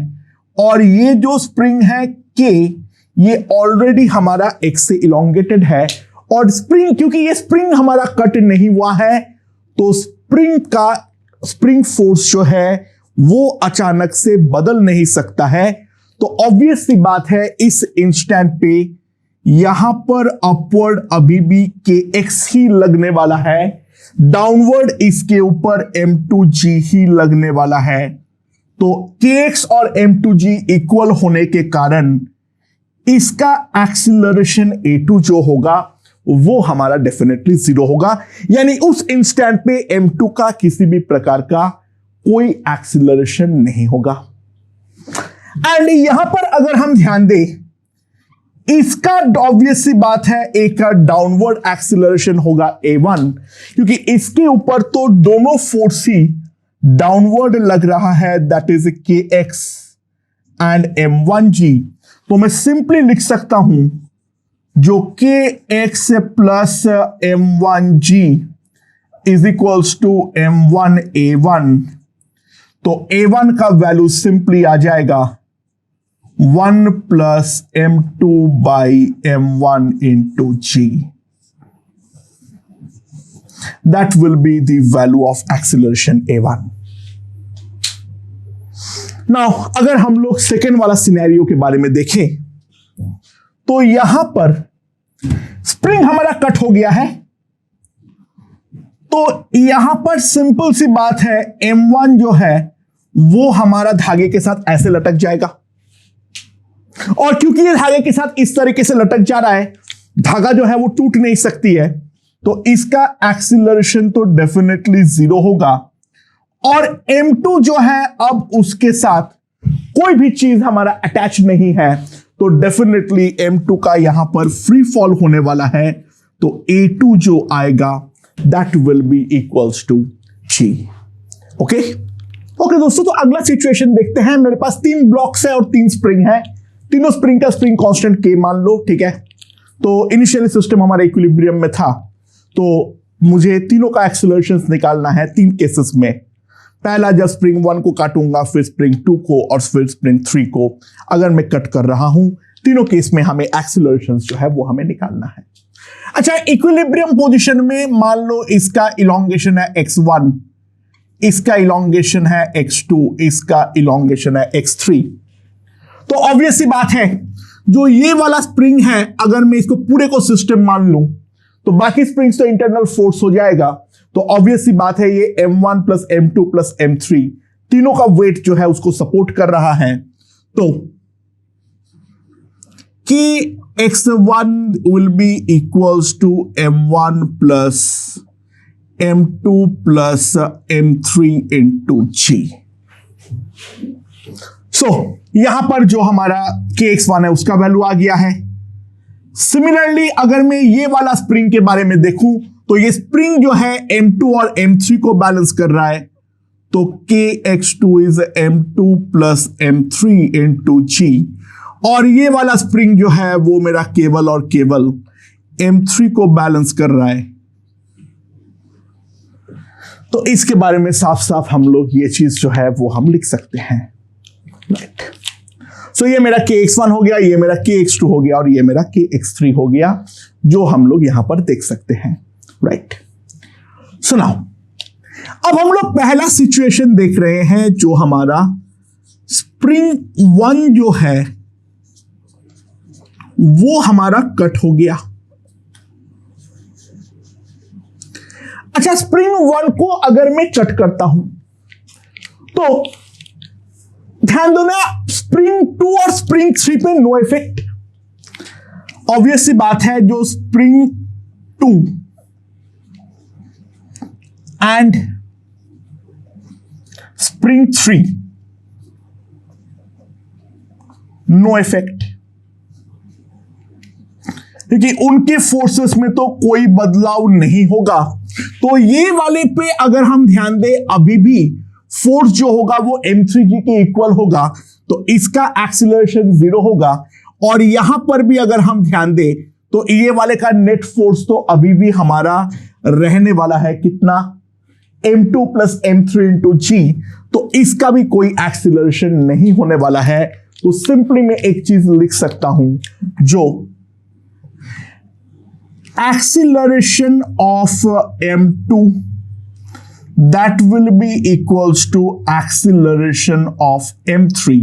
और ये जो स्प्रिंग है k, ये ऑलरेडी हमारा x से इलोंगेटेड है, और स्प्रिंग, क्योंकि ये स्प्रिंग हमारा कट नहीं हुआ है तो स्प्रिंग फोर्स जो है वो अचानक से बदल नहीं सकता है। तो ऑब्वियस सी बात है, इस इंस्टेंट पे यहां पर अपवर्ड अभी भी kx ही लगने वाला है, डाउनवर्ड इसके ऊपर m2g ही लगने वाला है। तो kx और m2g इक्वल होने के कारण इसका एक्सीलरेशन a2 जो होगा वो हमारा डेफिनेटली 0 होगा, यानी उस इंस्टेंट पे m2 का किसी भी प्रकार का कोई एक्सीलरेशन नहीं होगा। एंड यहां पर अगर हम ध्यान दें, इसका ऑब्वियस सी बात है, एक का डाउनवर्ड एक्सीलरेशन होगा a1, क्योंकि इसके ऊपर तो दोनों फोर्स ही डाउनवर्ड लग रहा है, that is kx and m1g। तो मैं सिंपली लिख सकता हूं जो kx plus m1g is equals to m1a1। तो a1 का वैल्यू सिंपली आ जाएगा 1 plus m2 by m1 into g। That will be the value of acceleration a1। Now अगर हम लोग सेकेंड वाला सिनेरियो के बारे में देखें तो यहां पर स्प्रिंग हमारा कट हो गया है, तो यहां पर सिंपल सी बात है, m1 जो है वो हमारा धागे के साथ ऐसे लटक जाएगा, और क्योंकि ये धागे के साथ इस तरीके से लटक जा रहा है, धागा जो है वो टूट नहीं सकती है, तो इसका एक्सीलरेशन तो डेफिनेटली 0 होगा। और m2 जो है अब उसके साथ कोई भी चीज हमारा अटैच नहीं है, तो डेफिनेटली m2 का यहां पर फ्री फॉल होने वाला है। तो a2 जो आएगा that will be equals to g। Okay दोस्तों, तो अगला सिचुएशन देखते हैं। मेरे पास 3 ब्लॉक्स है और 3 स्प्रिंग है, तीनों स्प्रिंग का स्प्रिंग कांस्टेंट k मान लो, ठीक है। तो इनिशियली सिस्टम हमारा इक्विलिब्रियम में था, तो मुझे तीनों का एक्सीलरेशन निकालना है 3 केसेस में। पहला जब स्प्रिंग 1 को काटूंगा, फिर स्प्रिंग 2 को, और फिर स्प्रिंग 3 को। अगर मैं कट कर रहा हूं, तीनों केस में हमें एक्सीलरेशन जो है वो हमें निकालना है। अच्छा, इक्विलिब्रियम पोजीशन में मान लो इसका इलोंगेशन है x1, इसका इलोंगेशन है x2, इसका इलोंगेशन है x3। तो ऑब्वियस सी बात है, जो ये वाला स्प्रिंग है अगर मैं इसको पूरे को सिस्टम मान लूं तो बाकी स्प्रिंग्स तो इंटरनल फोर्स हो जाएगा। तो ऑब्वियस सी बात है, ये m1 plus m2 plus m3 तीनों का वेट जो है उसको सपोर्ट कर रहा है। तो कि x1 will be equals to m1 plus m2 plus m3 into g। So यहां पर जो हमारा kx1 है उसका वैल्यू आ गया है, सिमिलरली अगर मैं ये वाला स्प्रिंग के बारे में देखूं तो ये स्प्रिंग जो है M2 और M3 को बैलेंस कर रहा है, तो KX2 is M2 plus M3 into G, और ये वाला स्प्रिंग जो है वो मेरा केवल और केवल M3 को बैलेंस कर रहा है। तो इसके बारे में साफ साफ हम लोग ये चीज जो है वो हम लिख सकते हैं, राइट। सो ये मेरा KX1 हो गया, ये मेरा KX2 हो गया और ये मेरा KX3 हो गया, जो हम लोग यहां पर देख सकते हैं, राइट। सो नाउ अब हम लोग पहला सिचुएशन देख रहे हैं, जो हमारा स्प्रिंग 1 जो है वो हमारा कट हो गया। अच्छा, स्प्रिंग 1 को अगर मैं कट करता हूं तो ध्यान दो ना, स्प्रिंग 2 और स्प्रिंग 3 पे नो इफेक्ट। ऑब्वियस सी बात है, जो spring 2 and spring 3 no effect, क्योंकि उनके फोर्सेस में तो कोई बदलाव नहीं होगा। तो ये वाले पे अगर हम ध्यान दें, अभी भी फोर्स जो होगा वो m3g के इक्वल होगा, तो इसका एक्सीलरेशन 0 होगा। और यहां पर भी अगर हम ध्यान दें तो ये वाले का नेट फोर्स तो अभी भी हमारा रहने वाला है कितना, m2 plus m3 into g, तो इसका भी कोई एक्सीलरेशन नहीं होने वाला है। तो सिंपली मैं एक चीज लिख सकता हूं, जो acceleration of m2 that will be equals to acceleration of m3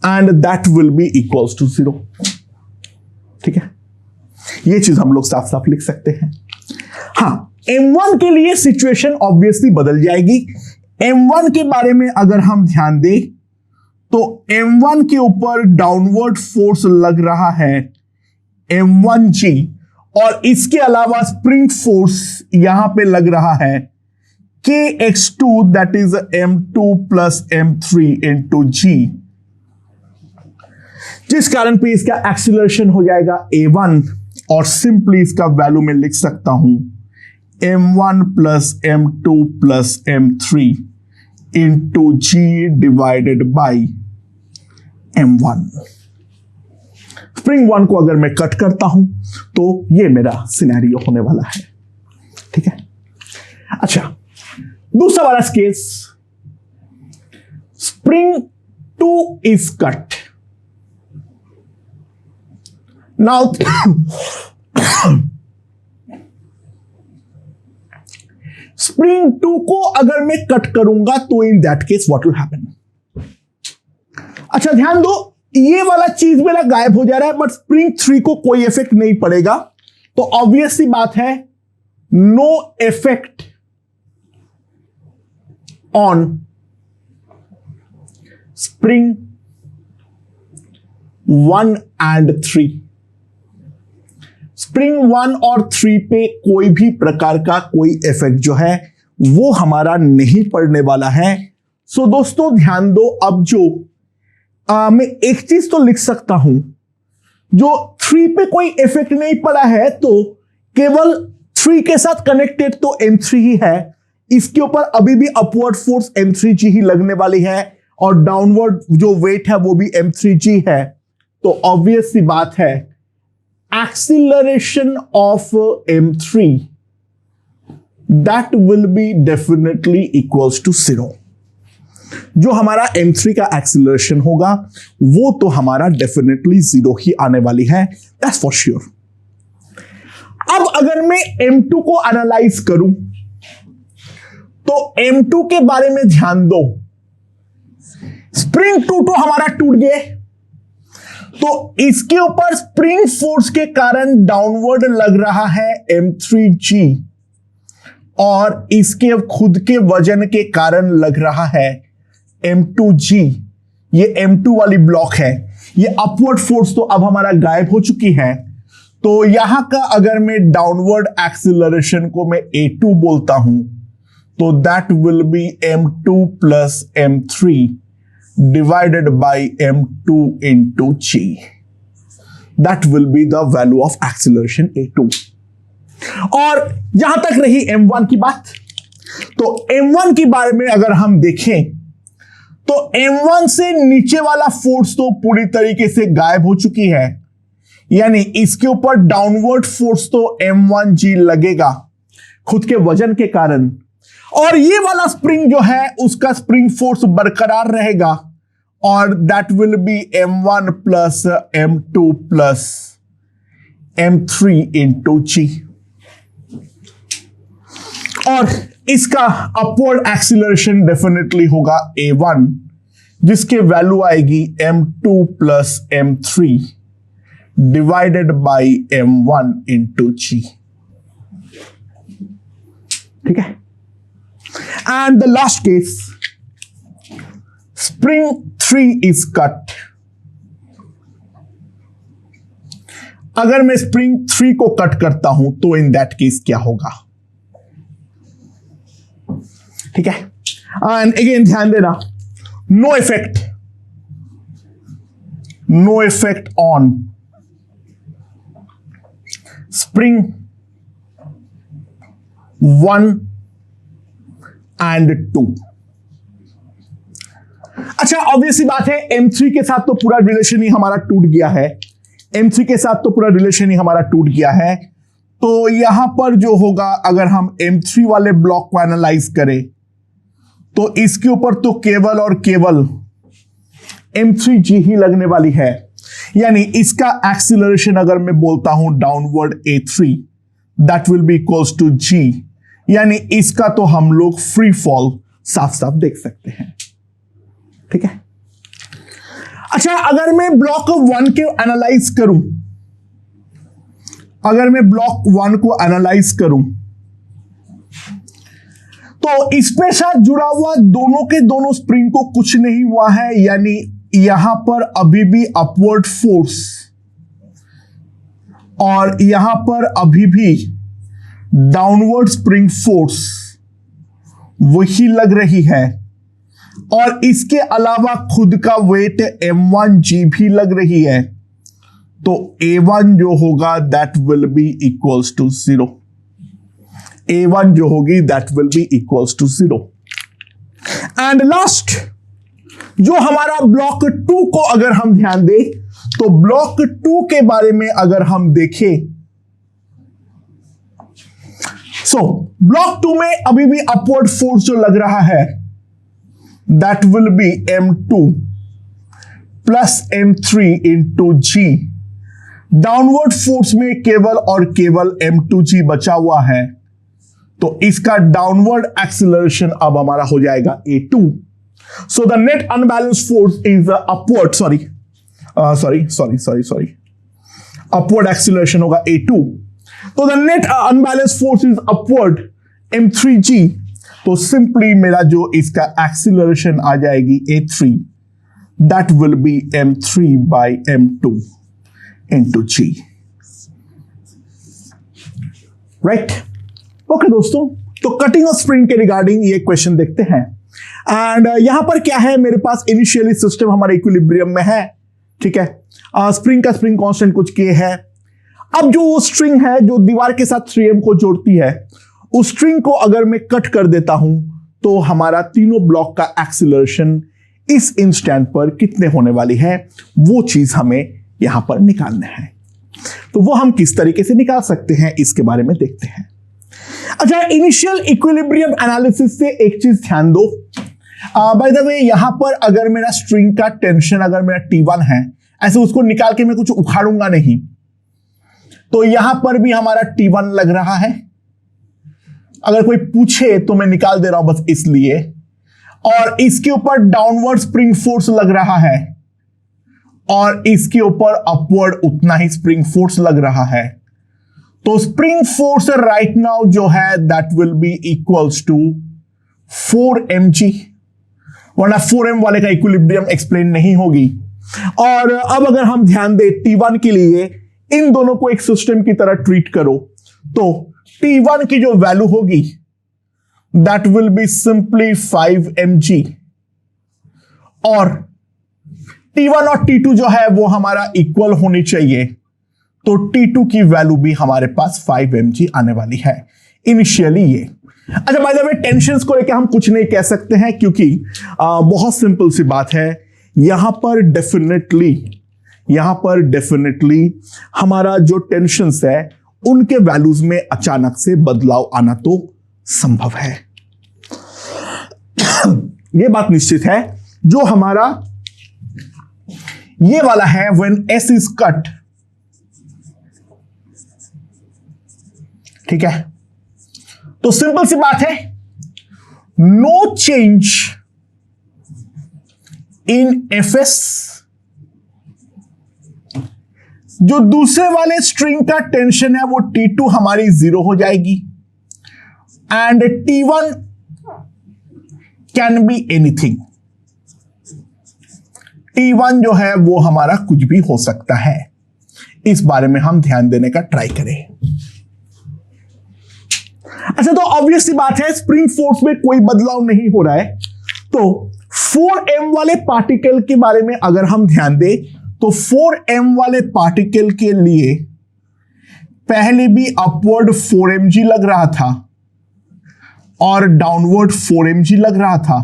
and that will be equals to 0। ठीक है, ये चीज हम लोग साफ साफ लिख सकते हैं। हाँ, m1 के लिए सिचुएशन ऑब्वियसली बदल जाएगी। m1 के बारे में अगर हम ध्यान दें तो m1 के ऊपर डाउनवर्ड फोर्स लग रहा है m1g, और इसके अलावा स्प्रिंग फोर्स यहां पे लग रहा है KX2 that is m2 plus m3 into g, जिस कारण पे इसका एक्सीलरेशन हो जाएगा a1, और सिंपली इसका वैल्यू में लिख सकता हूं m1 plus m2 plus m3 into g divided by m1। Spring 1 को अगर मैं कट करता हूं तो ये मेरा सिनेरियो होने वाला है, ठीक है। अच्छा, दूसरा वाला case, spring 2 is cut. Now spring 2 को अगर मैं कट करूंगा तो in that case what will happen. अच्छा, ध्यान दो, ये वाला चीज मेरा गायब हो जा रहा है, बट स्प्रिंग 3 को कोई इफेक्ट नहीं पड़ेगा। तो ऑब्वियस सी बात है, no effect on spring 1 and 3। Spring 1 और 3 पे कोई भी प्रकार का कोई इफेक्ट जो है वो हमारा नहीं पड़ने वाला है। सो दोस्तों ध्यान दो, अब जो मैं एक चीज तो लिख सकता हूं, जो 3 पे कोई इफेक्ट नहीं पड़ा है तो केवल 3 के साथ कनेक्टेड तो m3 ही है, इसके ऊपर अभी भी अपवर्ड फोर्स m3g ही लगने वाली है, और डाउनवर्ड जो वेट है वो भी m3g है। तो ऑब्वियस सी बात है, acceleration of m3 that will be definitely equals to 0। जो हमारा m3 का एक्सीलरेशन होगा वो तो हमारा डेफिनेटली 0 ही आने वाली है, दैट्स फॉर श्योर। अब अगर मैं m2 को एनालाइज करूं तो m2 के बारे में ध्यान दो, स्प्रिंग 2 तो हमारा टूट गए, तो इसके ऊपर स्प्रिंग फोर्स के कारण डाउनवर्ड लग रहा है m3g, और इसके खुद के वजन के कारण लग रहा है m2g। ये m2 वाली ब्लॉक है, ये अपवर्ड फोर्स तो अब हमारा गायब हो चुकी है। तो यहां का अगर मैं डाउनवर्ड एक्सीलरेशन को मैं a2 बोलता हूं तो that will B m2 plus m3 divided by m2 into g। That will be the value of acceleration A2। और जहां तक रही M1 की बात, तो M1 के बारे में अगर हम देखें तो M1 से नीचे वाला फोर्स तो पूरी तरीके से गायब हो चुकी है, यानी इसके ऊपर डाउनवर्ड फोर्स तो M1G लगेगा खुद के वजन के कारण, और ये वाला स्प्रिंग जो है उसका स्प्रिंग फोर्स बरकरार रहेगा, और that will B M1 plus M2 plus M3 into G। और इसका अपवर्ड एक्सीलरेशन डेफिनेटली होगा A1, जिसके वैल्यू आएगी M2 plus M3 divided by M1 into G। ठीक है। And the last case, spring 3 is cut. अगर मैं स्प्रिंग 3 को कट करता हूं तो इन दैट केस क्या होगा? ठीक है। एंड अगेन ध्यान देना, no effect on spring 1 and 2। अच्छा, ऑब्वियसली बात है, M3 के साथ तो पूरा रिलेशन ही हमारा टूट गया है, M3 के साथ तो पूरा रिलेशन ही हमारा टूट गया है। तो यहां पर जो होगा, अगर हम M3 वाले ब्लॉक को एनालाइज करें तो इसके ऊपर तो केवल और केवल M3G ही लगने वाली है, यानी इसका एक्सीलरेशन अगर मैं बोलता हूं downward A3, that will be equals to G, यानी इसका तो हम लोग फ्री फॉल साफ साफ देख सकते हैं। ठीक है। अच्छा, अगर मैं ब्लॉक 1 के एनालाइज करूं, अगर मैं ब्लॉक 1 को एनालाइज करूं तो इस पे साथ जुड़ा हुआ दोनों के दोनों स्प्रिंग को कुछ नहीं हुआ है, यानी यहां पर अभी भी अपवर्ड फोर्स और यहां पर अभी भी डाउनवर्ड स्प्रिंग फोर्स वही लग रही है, और इसके अलावा खुद का वेट M1G भी लग रही है। तो A1 जो होगा that will be equals to 0। A1 जो होगी that will be equals to 0। And last, जो हमारा ब्लॉक 2 को अगर हम ध्यान दें तो ब्लॉक 2 के बारे में अगर हम देखें, सो ब्लॉक 2 में अभी भी अपवर्ड फोर्स जो लग रहा है that will B M2 plus M3 into G। Downward force में केवल और केवल M2G बचा हुआ है, तो इसका डाउनवर्ड एक्सीलरेशन अब हमारा हो जाएगा A2। So the net unbalance force is upward, sorry, upward acceleration होगा A2। तो the net unbalance force is upward M3G। तो सिंपली मेरा जो इसका एक्सीलरेशन आ जाएगी A3, that will B M3 by M2 into G। Right. Okay दोस्तों, तो cutting off spring के रिगार्डिंग ये क्वेश्चन देखते हैं। एंड यहां पर क्या है, मेरे पास इनिशियली सिस्टम हमारे इक्विलिब्रियम में है। ठीक है। स्प्रिंग का स्प्रिंग कांस्टेंट कुछ K है। अब जो स्ट्रिंग है जो दीवार के साथ 3M को जोड़ती है, उस स्ट्रिंग को अगर मैं कट कर देता हूं तो हमारा तीनों ब्लॉक का एक्सीलरेशन इस इंस्टेंट पर कितने होने वाली है, वो चीज हमें यहां पर निकालना है। तो वो हम किस तरीके से निकाल सकते हैं, इसके बारे में देखते हैं। अच्छा, इनिशियल इक्विलिब्रियम एनालिसिस से एक चीज ध्यान दो। बाय द वे, यहां पर अगर मेरा स्ट्रिंग का टेंशन अगर मेरा T1 है, ऐसे उसको निकाल के मैं कुछ उखाड़ूंगा नहीं, तो यहां पर भी हमारा T1 लग रहा है। अगर कोई पूछे तो मैं निकाल दे रहा हूं बस इसलिए। और इसके ऊपर डाउनवर्ड स्प्रिंग फोर्स लग रहा है, और इसके ऊपर अपवर्ड उतना ही स्प्रिंग फोर्स लग रहा है। तो स्प्रिंग फोर्स राइट नाउ जो है that will be equals to 4mg, वरना 4m वाले का इक्विलिब्रियम एक्सप्लेन नहीं होगी। और अब अगर हम ध्यान दें T1 के लिए, इन दोनों को एक सिस्टम की तरह ट्रीट करो, तो T1 की जो वैल्यू होगी that will be simply 5mg, और T1 और T2 जो है वो हमारा इक्वल होनी चाहिए, तो T2 की वैल्यू भी हमारे पास 5 mg आने वाली है इनिशियली ये। अच्छा बाय द वे टेंशंस को लेकर हम कुछ नहीं कह सकते हैं क्योंकि बहुत सिंपल सी बात है, यहां पर डेफिनेटली हमारा जो टेंशंस है उनके वैल्यूज में अचानक से बदलाव आना तो संभव है। यह बात निश्चित है। जो हमारा ये वाला है व्हेन S इज कट, ठीक है, तो सिंपल सी बात है, नो चेंज इन Fs। जो दूसरे वाले स्ट्रिंग का टेंशन है वो T2 हमारी 0 हो जाएगी and T1 can be anything. T1 जो है वो हमारा कुछ भी हो सकता है। इस बारे में हम ध्यान देने का ट्राई करें। अच्छा तो ऑब्वियस सी बात है, स्प्रिंग फोर्स में कोई बदलाव नहीं हो रहा है, तो 4m वाले पार्टिकल के बारे में अगर हम ध्यान दें तो 4m वाले पार्टिकल के लिए पहले भी अपवर्ड 4mg लग रहा था और डाउनवर्ड 4mg लग रहा था।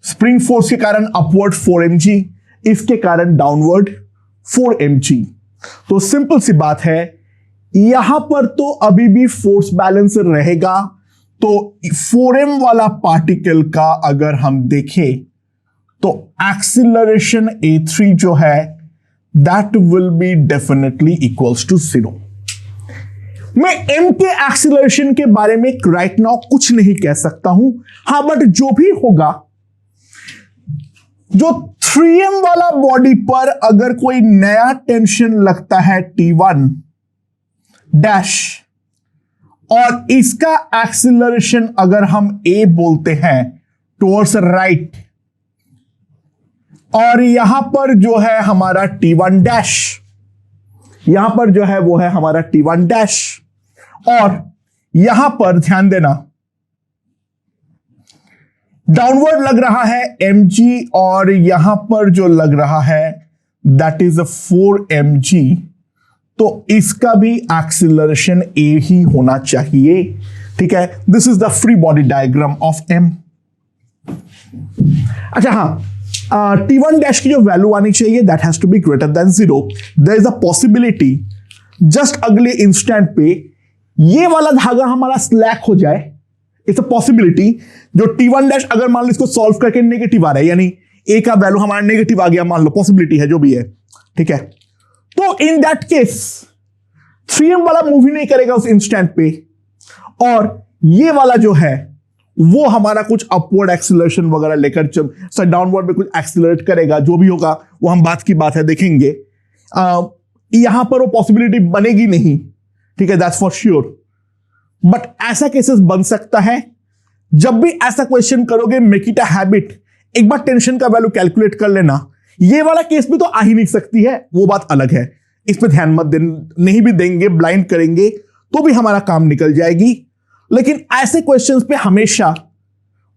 स्प्रिंग फोर्स के कारण अपवर्ड 4mg, इसके कारण डाउनवर्ड 4mg। तो सिंपल सी बात है, यहां पर तो अभी भी फोर्स बैलेंस रहेगा। तो 4m वाला पार्टिकल का अगर हम देखें तो एक्सीलरेशन a3 जो है that will be definitely equals to 0। मैं m के एक्सीलरेशन के बारे में राइट नाउ कुछ नहीं कह सकता हूं, हां बट जो भी होगा, जो 3m वाला बॉडी पर अगर कोई नया टेंशन लगता है T1 डैश और इसका एक्सीलरेशन अगर हम a बोलते हैं टुवर्ड्स राइट, और यहां पर जो है हमारा T1 डैश, यहां पर जो है वो है हमारा T1 डैश, और यहां पर ध्यान देना डाउनवर्ड लग रहा है mg और यहां पर जो लग रहा है दैट इज 4mg, तो इसका भी एक्सीलरेशन a ही होना चाहिए। ठीक है, this is the free body diagram of m। अच्छा हाँ, T1 डैश की जो वैल्यू आनी चाहिए that has to be greater than 0। There is a possibility just अगले इंस्टेंट पे ये वाला धागा हमारा स्लैक हो जाए। It's a possibility. जो T1 डैश अगर मान लो इसको सॉल्व करके नेगेटिव आ रहा है, यानी a का वैल्यू हमारा नेगेटिव आ गया, मान लो, पॉसिबिलिटी है जो भी है, ठीक है, तो इन दैट केस 3m वाला मूव ही नहीं करेगा उस इंस्टेंट पे, और ये वाला जो है वो हमारा कुछ अपवर्ड एक्सीलरेशन वगैरह लेकर डाउनवर्ड में कुछ एक्सीलरेट करेगा। जो भी होगा वो हम बात की बात है देखेंगे। यहां पर वो पॉसिबिलिटी बनेगी नहीं, ठीक है, दैट्स फॉर श्योर, बट ऐसा केसेस बन सकता है। जब भी ऐसा क्वेश्चन करोगे मेक इट अ हैबिट, एक बार टेंशन का वैल्यू कैलकुलेट कर लेना। ये वाला केस भी तो आ ही नहीं सकती है, वो बात अलग है, इस पे ध्यान मत नहीं भी देंगे, ब्लाइंड करेंगे तो भी हमारा काम निकल जाएगी। लेकिन ऐसे क्वेश्चंस पे हमेशा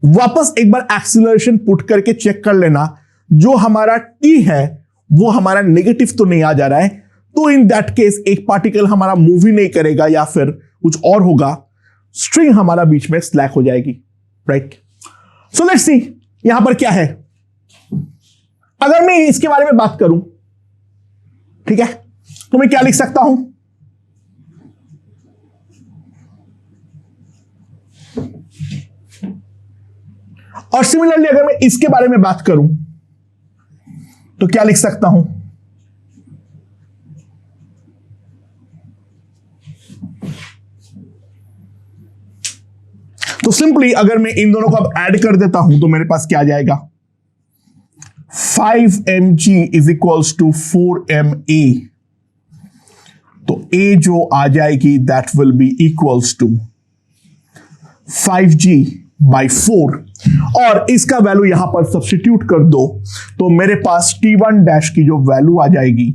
वापस एक बार एक्सीलरेशन पुट करके चेक कर लेना, जो हमारा t है वो हमारा नेगेटिव तो नहीं आ जा रहा है, तो इन दैट केस एक पार्टिकल हमारा मूव ही नहीं करेगा या फिर कुछ और होगा, स्ट्रिंग हमारा बीच में स्लैक हो जाएगी, राइट। सो लेट्स सी यहां पर क्या है। अगर मैं इसके बारे में बात करूं, ठीक है, तो मैं क्या लिख सकता हूं, और सिमिलरली अगर मैं इसके बारे में बात करूं तो क्या लिख सकता हूं, तो सिंपली अगर मैं इन दोनों को अब ऐड कर देता हूं तो मेरे पास क्या आ जाएगा, 5mg is equals to 4ma, तो a जो आ जाएगी that will be equals to 5g by 4, और इसका वैल्यू यहां पर सब्स्टिट्यूट कर दो तो मेरे पास T1 डैश की जो वैल्यू आ जाएगी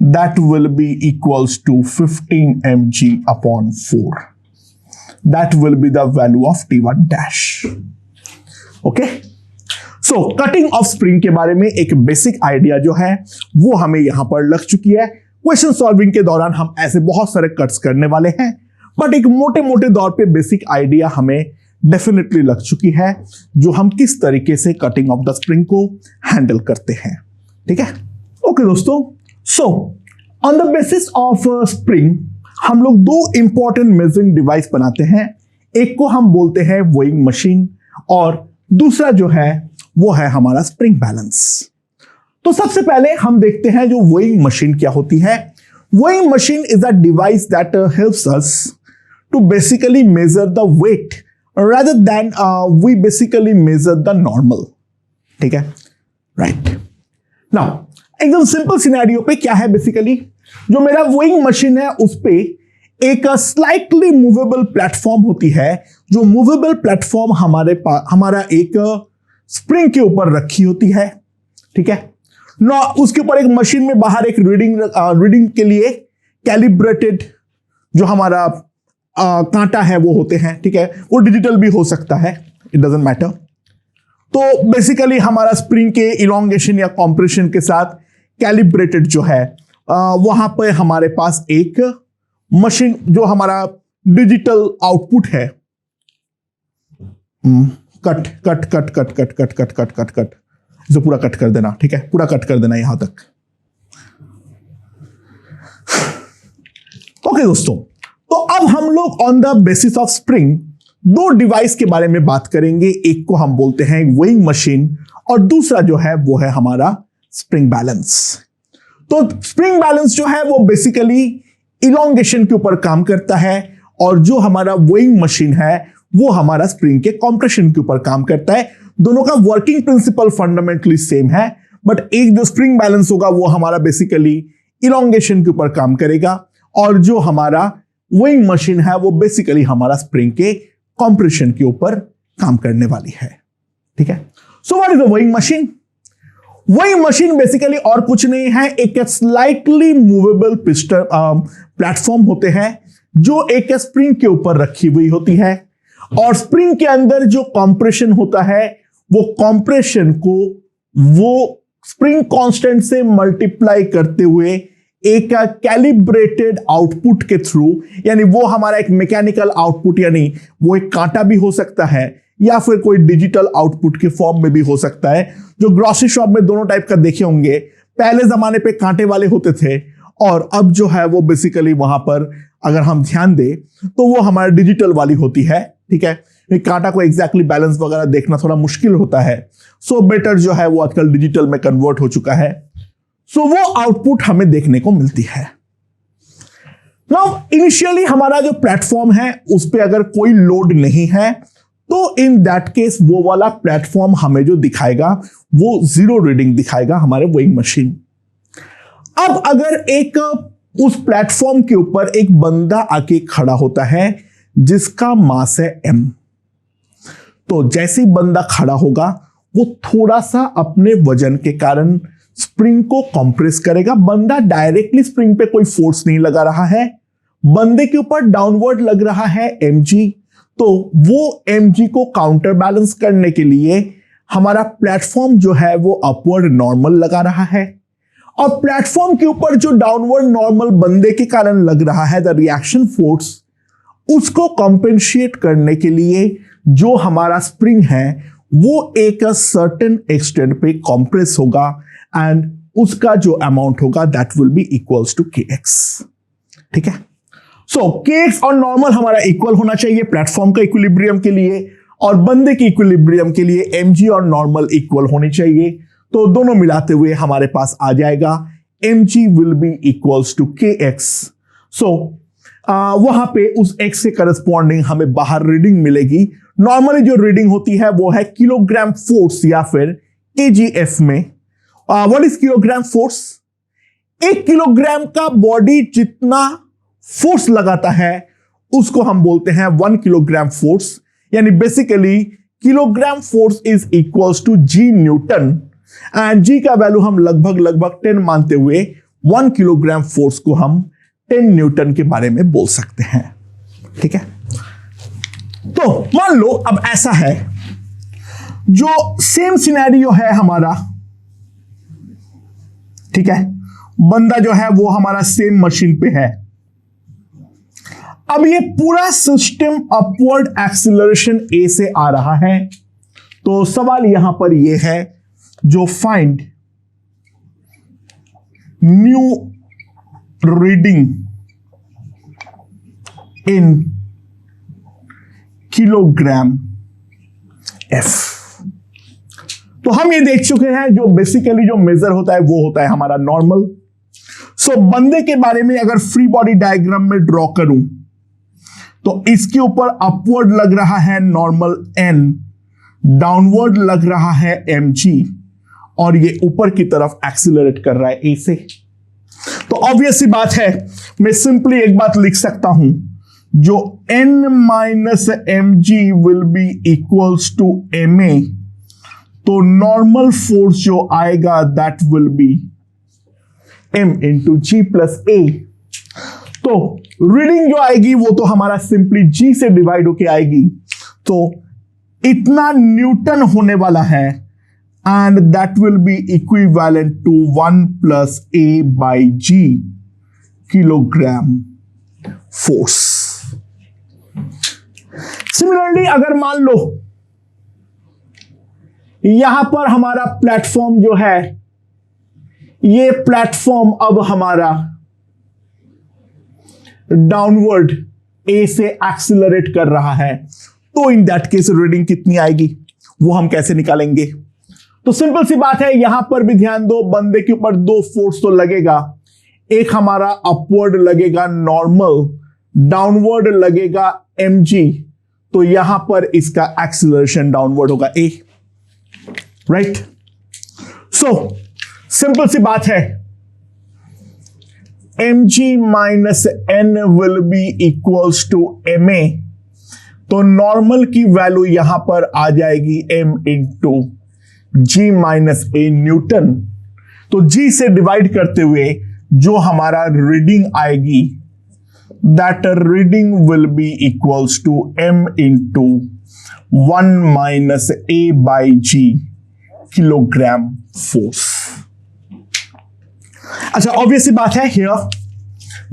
that will be equals to 15mg upon 4, that will be the value of T1 dash. Okay, so cutting off spring के बारे में एक बेसिक आइडिया जो है वो हमें यहां पर लग चुकी है। क्वेश्चन सॉल्विंग के दौरान हम ऐसे बहुत सारे कट्स करने वाले हैं, बट एक मोटे मोटे तौर पे बेसिक आइडिया हमें डेफिनेटली लग चुकी है, जो हम किस तरीके से कटिंग ऑफ द स्प्रिंग को हैंडल करते हैं। ठीक है, ओके दोस्तों। So on the basis of spring हम लोग दो इंपॉर्टेंट मेजरिंग डिवाइस बनाते हैं। एक को हम बोलते हैं वेइंग मशीन और दूसरा जो है वो है हमारा स्प्रिंग बैलेंस। तो सबसे पहले हम देखते हैं जो वेइंग मशीन क्या होती है। Weighing machine is a device that helps us to basically measure the weight rather than we basically measure the normal। ठीक है, राइट। नाउ एकदम सिंपल सिनेरियो पे क्या है, बेसिकली जो मेरा वेइंग मशीन है उस पे एक स्लाइटली मूवेबल प्लेटफॉर्म होती है। जो मूवेबल प्लेटफॉर्म हमारा एक स्प्रिंग के ऊपर रखी होती है। ठीक है ना, उसके ऊपर एक मशीन में बाहर एक रीडिंग के लिए कैलिब्रेटेड जो हमारा कांटा है वो होते हैं। ठीक है, वो डिजिटल भी हो सकता है, इट डजंट मैटर। तो बेसिकली हमारा स्प्रिंग के इलोंगेशन या कॉम्प्रेशन के साथ कैलिब्रेटेड जो है वहां पे हमारे पास एक मशीन जो हमारा डिजिटल आउटपुट है। Cut cut cut cut cut cut cut cut cut cut इसे पूरा कट कर देना। ठीक है, पूरा कट कर देना यहां तक। ओके दोस्तों, तो अब हम लोग on the basis of spring दो डिवाइस के बारे में बात करेंगे। एक को हम बोलते हैं वेइंग मशीन और दूसरा जो है वो है हमारा स्प्रिंग बैलेंस। तो स्प्रिंग बैलेंस जो है वो बेसिकली इलोंगेशन के ऊपर काम करता है और जो हमारा वेइंग मशीन है वो हमारा स्प्रिंग के कॉम्प्रेशन के ऊपर काम करता है। दोनों का वर्किंग प्रिंसिपल फंडामेंटली सेम है, बट एक जो स्प्रिंग बैलेंस होगा वो हमारा बेसिकली इलोंगेशन के ऊपर काम करेगा और जो हमारा वेइंग मशीन है वो बेसिकली हमारा स्प्रिंग के कॉम्प्रेशन के ऊपर काम करने वाली है। ठीक है, so what is the weighing machine? Weighing machine basically और कुछ नहीं है, एक स्लाइटली मूवेबल पिस्टन प्लेटफॉर्म होते हैं जो एक स्प्रिंग के ऊपर रखी हुई होती है और स्प्रिंग के अंदर जो कॉम्प्रेशन होता है वो कॉम्प्रेशन को वो स्प्रिंग कांस्टेंट से मल्टीप्लाई करते हुए एक कैलिब्रेटेड आउटपुट के थ्रू, यानी वो हमारा एक मैकेनिकल आउटपुट, यानी वो एक कांटा भी हो सकता है या फिर कोई डिजिटल आउटपुट के फॉर्म में भी हो सकता है। जो ग्रोसरी शॉप में दोनों टाइप का देखे होंगे, पहले जमाने पे कांटे वाले होते थे और अब जो है वो बेसिकली वहां पर अगर हम ध्यान दें तो वो हमारा डिजिटल वाली होती है। ठीक है, कांटा को एग्जैक्टली बैलेंस वगैरह देखना थोड़ा मुश्किल होता है, सो बेटर जो है वो आजकल डिजिटल में कन्वर्ट हो चुका है। सो वो आउटपुट हमें देखने को मिलती है। नाउ इनिशियली हमारा जो प्लेटफॉर्म है उस पे अगर कोई लोड नहीं है तो इन दैट केस वो वाला प्लेटफॉर्म हमें जो दिखाएगा वो जीरो रीडिंग दिखाएगा हमारे वेइंग मशीन। अब अगर एक उस प्लेटफॉर्म के ऊपर एक बंदा आके खड़ा होता है जिसका मास है m, तो जैसे ही बंदा खड़ा होगा वो थोड़ा सा अपने वजन के कारण स्प्रिंग को कंप्रेस करेगा। बंदा डायरेक्टली स्प्रिंग पे कोई फोर्स नहीं लगा रहा है, बंदे के ऊपर डाउनवर्ड लग रहा है mg, तो वो mg को काउंटर बैलेंस करने के लिए हमारा प्लेटफॉर्म जो है वो अपवर्ड नॉर्मल लगा रहा है और प्लेटफॉर्म के ऊपर जो डाउनवर्ड नॉर्मल बंदे के कारण लग रहा है द रिएक्शन फोर्स, उसको कॉम्पेंशिएट करने के लिए जो हमारा स्प्रिंग है वो एक सर्टेन एक्सटेंट पे कॉम्प्रेस होगा एंड उसका जो अमाउंट होगा that will be equals to kx। ठीक है, सो kx और नॉर्मल हमारा इक्वल होना चाहिए प्लेटफॉर्म का इक्विलिब्रियम के लिए और बंदे के इक्विलिब्रियम के लिए mg और नॉर्मल इक्वल होने चाहिए। तो दोनों मिलाते हुए हमारे पास आ जाएगा mg will be equals to kx। So वहां पे उस x के करस्पॉन्डिंग हमें बाहर रीडिंग मिलेगी। नॉर्मली जो रीडिंग होती है वो है किलोग्राम फोर्स या फिर kgf में। What is kilogram force? एक किलोग्राम का बॉडी जितना फोर्स लगाता है उसको हम बोलते हैं 1 किलोग्राम फोर्स, यानी basically kilogram force is equals to g newton and g का वैल्यू हम लगभग 10 मानते हुए 1 किलोग्राम फोर्स को हम 10 न्यूटन के बारे में बोल सकते हैं। ठीक है, तो मान लो अब ऐसा है, जो सेम सिनेरियो है हमारा, ठीक है, बंदा जो है वो हमारा सेम मशीन पे है। अब ये पूरा सिस्टम अपवर्ड एक्सीलरेशन ए से आ रहा है, तो सवाल यहां पर ये है जो find new reading in kilogram F. तो हम ये देख चुके हैं जो बेसिकली जो मेजर होता है वो होता है हमारा नॉर्मल। सो बंदे के बारे में अगर फ्री बॉडी डायग्राम में ड्रॉ करूं तो इसके ऊपर अपवर्ड लग रहा है नॉर्मल एन, डाउनवर्ड लग रहा है mg, और ये ऊपर की तरफ एक्सीलरेट कर रहा है ए से। तो ऑब्वियस सी बात है, मैं सिंपली एक बात लिख सकता हूं, जो n minus mg will be equals to ma, तो नॉर्मल फोर्स जो आएगा that will be m into G plus A. तो रीडिंग जो आएगी वो तो हमारा सिंपली g से डिवाइड होके आएगी, तो इतना न्यूटन होने वाला है, and that will be equivalent to 1 plus a by g kilogram force. Similarly अगर मान लो यहां पर हमारा प्लेटफॉर्म जो है, ये प्लेटफॉर्म अब हमारा डाउनवर्ड ए से एक्सीलरेट कर रहा है, तो इन दैट केस रीडिंग कितनी आएगी वो हम कैसे निकालेंगे? तो सिंपल सी बात है, यहां पर भी ध्यान दो, बंदे के ऊपर दो फोर्स तो लगेगा, एक हमारा अपवर्ड लगेगा नॉर्मल, डाउनवर्ड लगेगा mg, तो यहां पर इसका एक्सीलरेशन डाउनवर्ड होगा a, राइट? सो सिंपल सी बात है, mg minus n will be equals to ma, तो नॉर्मल की वैल्यू यहां पर आ जाएगी m into g minus a newton. तो g से डिवाइड करते हुए जो हमारा रीडिंग आएगी, that reading will be equals to m into 1 minus a by g kilogram force. अच्छा, ऑब्वियस बात है, हियर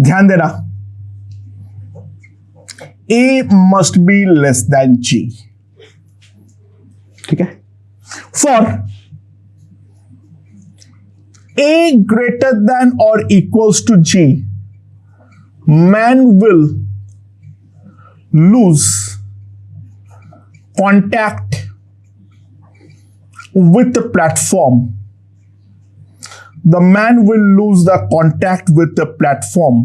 ध्यान देना, a must be less than g, ठीक है? फॉर a ग्रेटर देन और equals to g, man will lose contact with the platform. The man will lose the contact with the platform.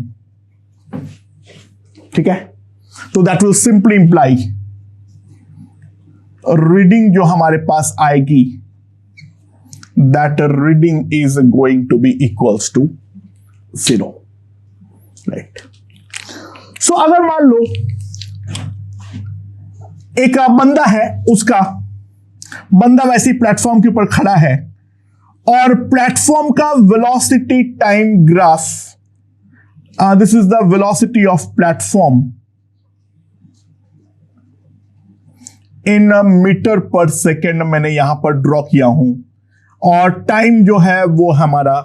ठीक है? तो that will simply imply reading जो हमारे पास आएगी, that reading is going to be equals to 0. Right? सो अगर मान लो एक बंदा है, उसका बंदा वैसे ही प्लेटफॉर्म के ऊपर खड़ा है, और प्लेटफॉर्म का velocity time graph, this is the velocity of platform in metre per second मैंने यहां पर ड्रॉ किया हूं, और टाइम जो है वो हमारा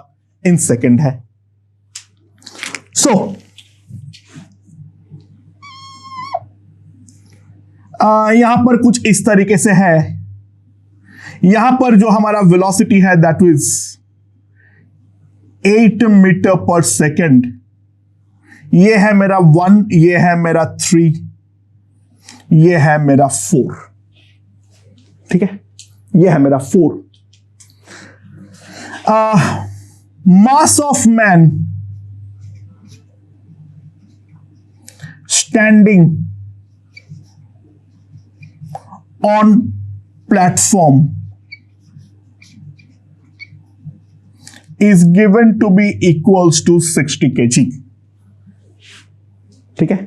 इन सेकेंड है। सो यहां पर कुछ इस तरीके से है, यहां पर जो हमारा वेलोसिटी है that is 8 metre per second, ये है मेरा 1, ये है मेरा 3, ये है मेरा 4, ठीक है? ये है मेरा 4। Mass of man standing on platform is given to be equals to 60 kg, ठीक है?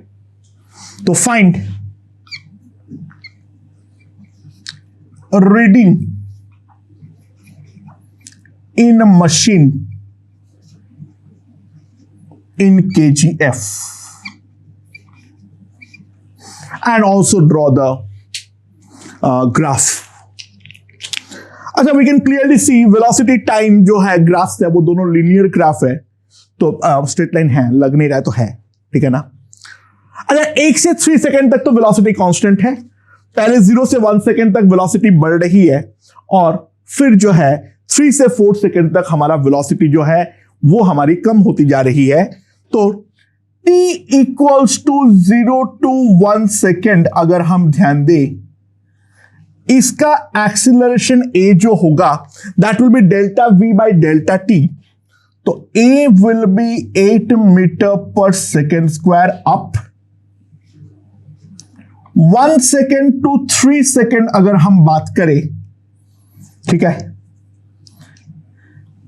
तो find reading in a machine in kgf and also draw the graph. अच्छा, we can clearly see velocity time जो है graph है वो दोनों linear graph है, तो स्ट्रेट लाइन है, लग नहीं रहा है तो है, ठीक है ना। अच्छा, 1 से 3 सेकंड तक तो वेलोसिटी कांस्टेंट है, पहले 0 से 1 सेकंड तक वेलोसिटी बढ़ रही है, और फिर जो है 3 से 4 सेकंड तक हमारा वेलोसिटी जो है वो हमारी कम होती जा रही है। तो t equals to 0 to 1 second अगर हम ध्यान दें, इसका एक्सीलरेशन a जो होगा that will be delta v by delta t। तो a will be 8 metre per second square up. 1 second to 3 second अगर हम बात करें, ठीक है,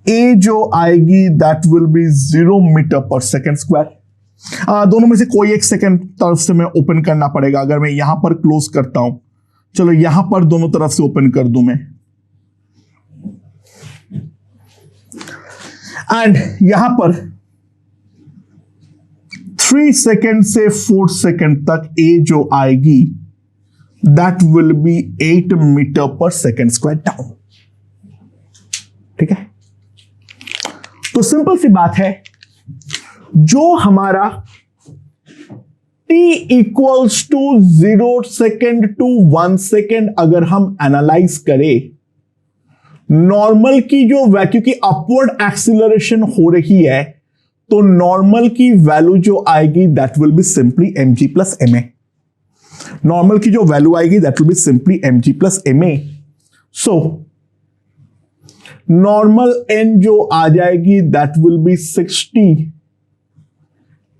a जो आएगी that will be 0 metre per second square. दोनों में से कोई एक सेकेंड तरफ से मैं ओपन करना पड़ेगा। अगर मैं यहां पर क्लोज करता हूं, चलो यहां पर दोनों तरफ से ओपन कर दूं मैं, एंड यहां पर 3 सेकेंड से 4 सेकेंड तक a जो आएगी that will be 8 metre per second square down, ठीक है। तो सिंपल सी बात है, जो हमारा t equals to 0 second to 1 second अगर हम एनालाइज करें, नॉर्मल की जो वैल्यू की अपवर्ड एक्सीलरेशन हो रही है, तो नॉर्मल की वैल्यू जो आएगी that will be simply mg plus ma। Normal की जो वैल्यू आएगी that will be simply mg plus ma। So normal n जो आ जाएगी that will be 60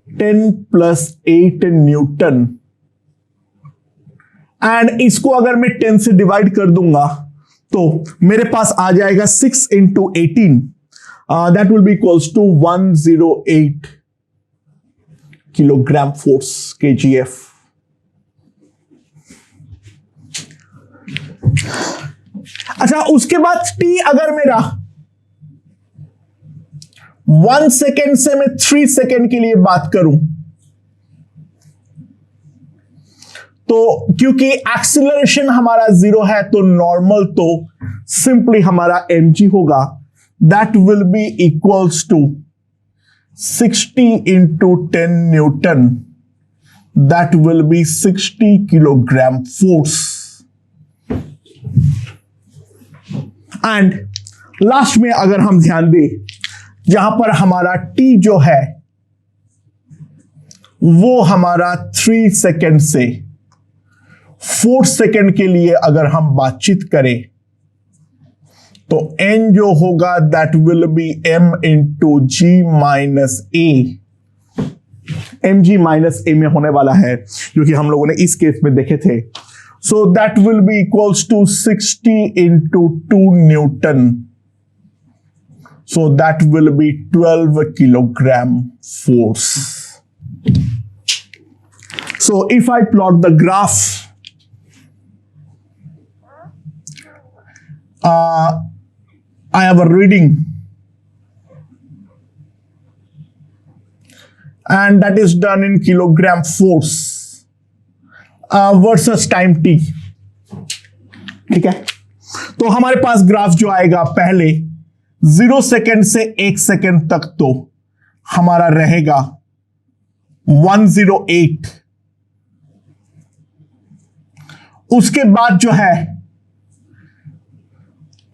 10 plus 8 Newton, and इसको अगर मैं 10 से डिवाइड कर दूंगा तो मेरे पास आ जाएगा 6 into 18, that will be equals to 108 kilogram force kgf। अच्छा, उसके बाद t अगर मेरा 1 सेकेंड से मैं 3 सेकेंड के लिए बात करूं, तो क्योंकि एक्सीलरेशन हमारा 0 है तो नॉर्मल तो सिंपली हमारा mg होगा, that will be equals to 60 into 10 newton, that will be 60 kilogram force. And last में अगर हम ध्यान दें, जहां पर हमारा t जो है वो हमारा 3 सेकेंड से 4 सेकेंड के लिए अगर हम बातचीत करें, तो n जो होगा that will be m into g minus a। mg minus a में होने वाला है, क्योंकि हम लोगों ने इस केस में देखे थे। So that will be equals to 60 into 2 newton, so that will be 12 kilogram force. So if I plot the graph, I have a reading, and that is done in kilogram force versus time t, ठीक है। तो हमारे पास graph जो आएगा, पहले 0 second से 1 second तक तो हमारा रहेगा 108, उसके बाद जो है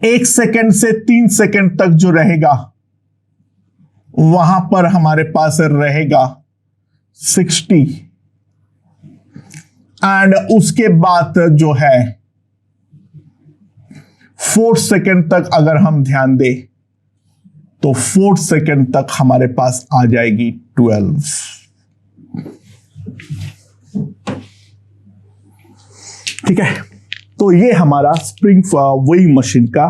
1 सेकेंड से 3 सेकेंड तक जो रहेगा वहां पर हमारे पास रहेगा 60, एंड उसके बाद जो है 4 सेकेंड तक अगर हम ध्यान दें, तो 4 सेकेंड तक हमारे पास आ जाएगी 12। ठीक है, तो ये हमारा स्प्रिंग वेइंग मशीन का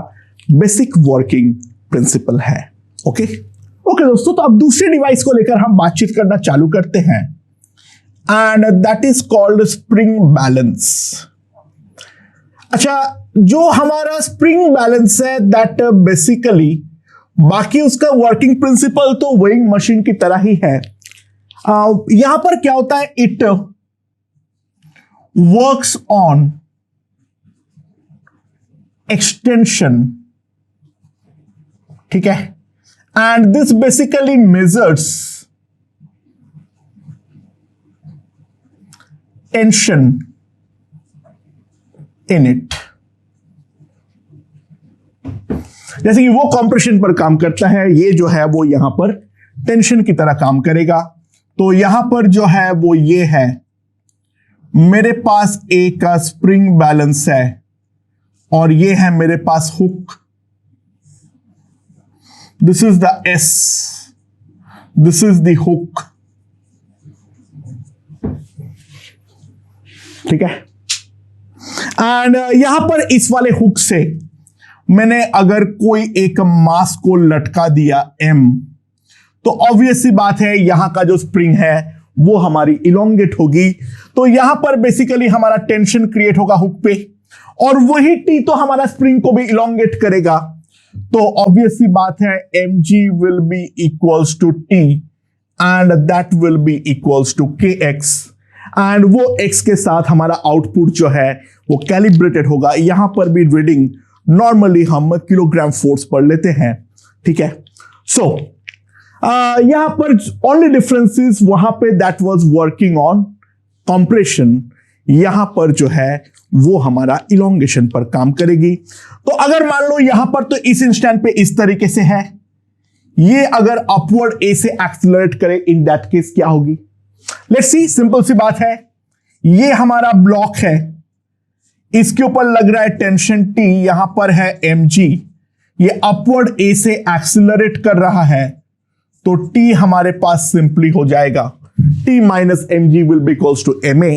बेसिक वर्किंग प्रिंसिपल है। ओके दोस्तों, तो अब दूसरे डिवाइस को लेकर हम बातचीत करना चालू करते हैं, and that is called spring balance. अच्छा, जो हमारा स्प्रिंग बैलेंस है दैट बेसिकली बाकी उसका वर्किंग प्रिंसिपल तो वेइंग मशीन की तरह ही है। यहां पर क्या होता है, इट वर्क्स ऑन एक्सटेंशन, ठीक है, and this basically measures tension in it. जैसे कि वो कंप्रेशन पर काम करता है, ये जो है वो यहां पर टेंशन की तरह काम करेगा। तो यहां पर जो है वो ये है, मेरे पास ए का स्प्रिंग बैलेंस है और ये है मेरे पास hook. This is the S, this is the hook. ठीक है, एंड यहां पर इस वाले हुक से मैंने अगर कोई एक मास को लटका दिया m, तो ऑब्वियस सी बात है यहां का जो स्प्रिंग है वो हमारी इलोंगेट होगी। तो यहां पर बेसिकली हमारा टेंशन क्रिएट होगा हुक पे, और वही टी तो हमारा स्प्रिंग को भी इलोंगेट करेगा। तो ऑब्वियस सी बात है mg will be equals to t and that will be equals to kx, and वो x के साथ हमारा आउटपुट जो है वो कैलिब्रेटेड होगा। यहां पर भी रीडिंग नॉर्मली हम किलोग्राम फोर्स पर लेते हैं। ठीक है, सो यहां पर ओनली डिफरेंसेस वहां पे that was working on compression, यहां पर जो है वो हमारा इलोंगेशन पर काम करेगी। तो अगर मान लो यहां पर तो इस इंस्टेंट पे इस तरीके से है, ये अगर अपवर्ड ए से एक्सेलरेट करे, इन दैट केस क्या होगी? लेट्स सी, सिंपल सी बात है, ये हमारा ब्लॉक है, इसके ऊपर लग रहा है टेंशन T, यहां पर है mg, ये अपवर्ड ए से एक्सेलरेट कर रहा है, तो T हमारे पास सिंपली हो जाएगा T minus mg will be equals to ma,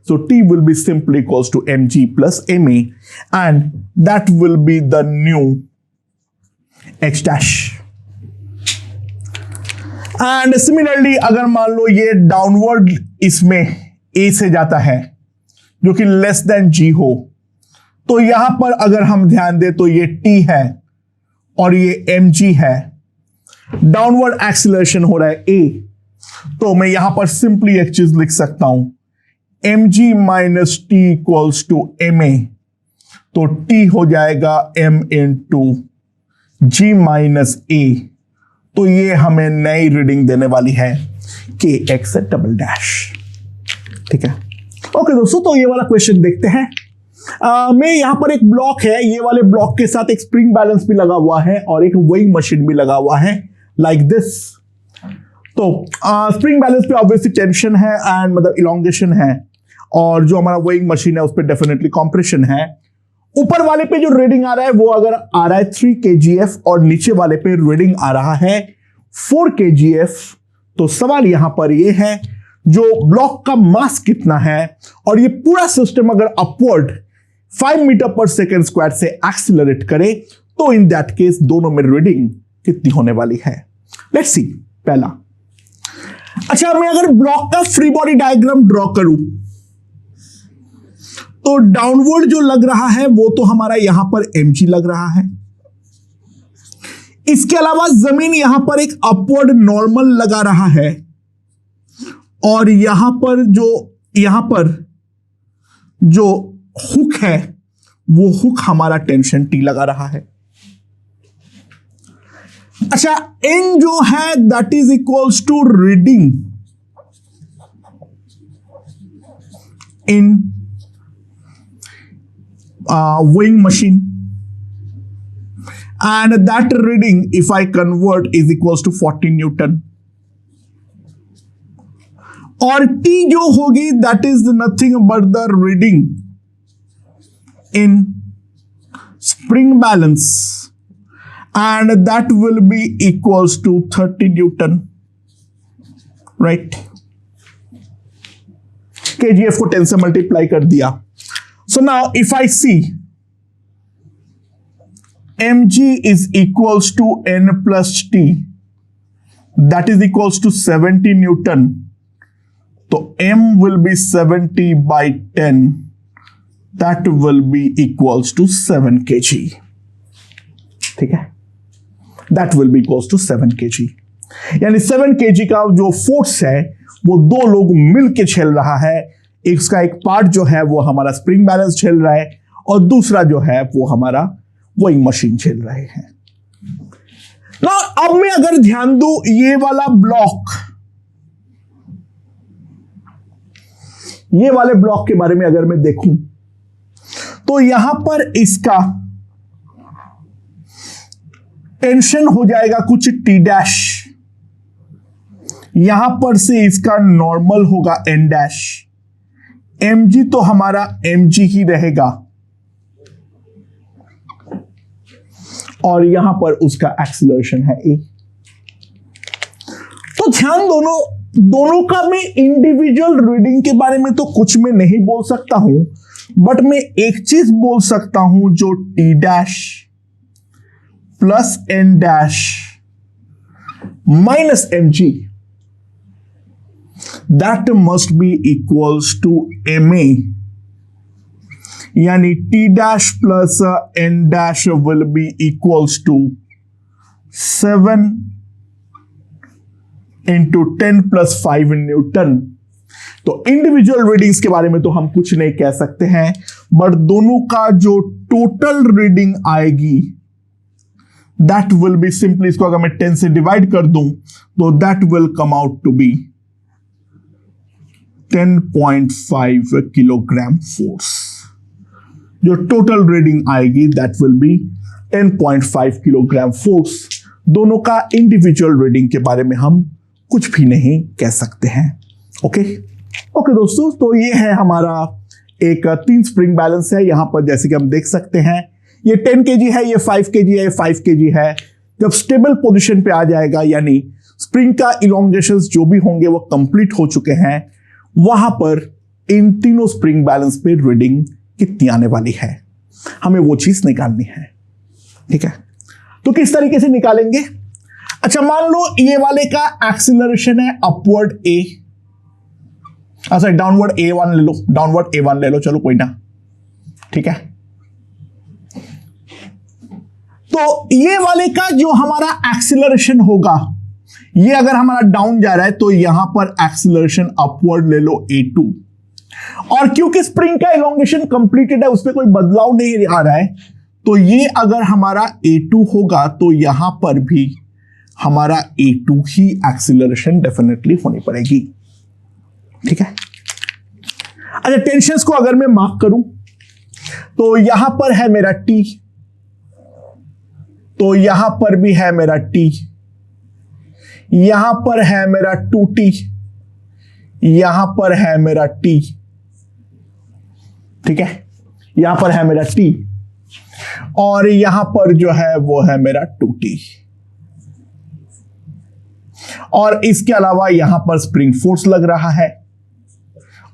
so T will be simply equals to mg plus ma, and that will be the new x dash. And similarly अगर मान लो ये डाउनवर्ड इसमें a से जाता है जो कि लेस देन g हो, तो यहां पर अगर हम ध्यान दें तो ये t है और ये mg है, डाउनवर्ड एक्सीलरेशन हो रहा है a, तो मैं यहां पर सिंपली एक चीज लिख सकता हूं, mg minus t equals to ma, तो t हो जाएगा m into g minus a, तो ये हमें नई रीडिंग देने वाली है kx डबल डैश। ठीक है, ओके दोस्तों, तो ये वाला क्वेश्चन देखते हैं। मैं यहां पर एक ब्लॉक है, ये वाले ब्लॉक के साथ एक स्प्रिंग बैलेंस भी लगा हुआ है और एक वेइंग मशीन भी लगा हुआ है लाइक दिस। तो स्प्रिंग बैलेंस पे ऑब्वियसली टेंशन है एंड मतलब इलोंगेशन है, और जो हमारा वेइंग मशीन है उस पर डेफिनेटली कंप्रेशन है। ऊपर वाले पे जो रीडिंग आ रहा है वो अगर आ रहा है 3 kgf और नीचे वाले पे रीडिंग आ रहा है 4 kgf, तो सवाल यहां पर ये है जो ब्लॉक का मास कितना है, और ये पूरा सिस्टम अगर upward 5 metre per second square से एक्सीलरेट करे तो इन दैट केस दोनों में रीडिंग कितनी होने वाली है। लेट्स सी, पहला, अच्छा मैं अगर ब्लॉक का फ्री बॉडी डायग्राम ड्रॉ करूं तो डाउनवर्ड जो लग रहा है वो तो हमारा यहां पर mg लग रहा है, इसके अलावा जमीन यहां पर एक अपवर्ड नॉर्मल लगा रहा है, और यहां पर जो हुक है वो हुक हमारा टेंशन T लगा रहा है। अच्छा, n जो है that is equals to reading in weighing machine, and that reading if I convert is equals to 40 Newton, और T जो होगी that is nothing but the reading in spring balance, and that will be equals to 30 Newton, right? kgf को 10 से multiply कर दिया। So now if I see mg is equals to n plus t, that is equals to 70 Newton, तो m will be 70 by 10, that will be equals to 7 kg। ठीक है, that will be equals to 7 kg, यानी 7 kg का जो force है वो दो लोग मिलके झेल रहा है। इसका एक पार्ट जो है वो हमारा स्प्रिंग बैलेंस झेल रहा है और दूसरा जो है वो हमारा वेइंग मशीन झेल रहे हैं। नाउ अब मैं अगर ध्यान दूं ये वाला ब्लॉक, ये वाले ब्लॉक के बारे में अगर मैं देखूं तो यहां पर इसका टेंशन हो जाएगा कुछ टी डैश, यहां पर से इसका नॉर्मल होगा एन डैश, mg तो हमारा mg ही रहेगा और यहां पर उसका एक्सीलरेशन है a। तो ध्यान दोनों का मैं इंडिविजुअल रीडिंग के बारे में तो कुछ मैं नहीं बोल सकता हूं, बट मैं एक चीज बोल सकता हूं जो T dash plus N dash minus mg that must be equals to ma, यानी t dash plus n dash will be equals to 7 into 10 plus 5 Newton. तो इंडिविजुअल रीडिंग्स के बारे में तो हम कुछ नहीं कह सकते हैं, बट दोनों का जो टोटल रीडिंग आएगी दैट विल बी सिंपली, इसको अगर मैं 10 से डिवाइड कर दूं तो that will come out to be 10.5 kilogram force. जो टोटल रीडिंग आएगी that will be 10.5 kilogram force. दोनों का इंडिविजुअल रीडिंग के बारे में हम कुछ भी नहीं कह सकते हैं। ओके दोस्तों, तो ये है हमारा एक 3 स्प्रिंग बैलेंस है। यहां पर जैसे कि हम देख सकते हैं ये 10 kg है, ये 5 kg है, ये 5 kg है। जब स्टेबल पोजीशन पे आ जाएगा, यानी स्प्रिंग का इलोंगेशंस जो भी होंगे वो कंप्लीट हो चुके हैं, वहां पर इन तीनों स्प्रिंग बैलेंस पे रीडिंग कितनी आने वाली है, हमें वो चीज निकालनी है। ठीक है, तो किस तरीके से निकालेंगे? अच्छा, मान लो ये वाले का एक्सीलरेशन है अपवर्ड ए, अच्छा डाउनवर्ड a1 ले लो, डाउनवर्ड a1 ले लो, चलो कोई ना। ठीक है, तो ये वाले का जो हमारा एक्सीलरेशन होगा, ये अगर हमारा डाउन जा रहा है तो यहां पर एक्सीलरेशन अपवर्ड ले लो a2, और क्योंकि स्प्रिंग का इलोंगेशन कंप्लीटेड है, उसमें कोई बदलाव नहीं आ रहा है, तो ये अगर हमारा a2 होगा तो यहां पर भी हमारा a2 ही एक्सीलरेशन डेफिनेटली होनी पड़ेगी। ठीक है, अच्छा टेंशंस को अगर मैं मार्क करूं तो यहां पर है मेरा t, तो यहां पर भी है मेरा t, यहां पर है मेरा 2t, यहां पर है मेरा t। ठीक है, यहां पर है मेरा t और यहां पर जो है वो है मेरा 2t, और इसके अलावा यहां पर स्प्रिंग फोर्स लग रहा है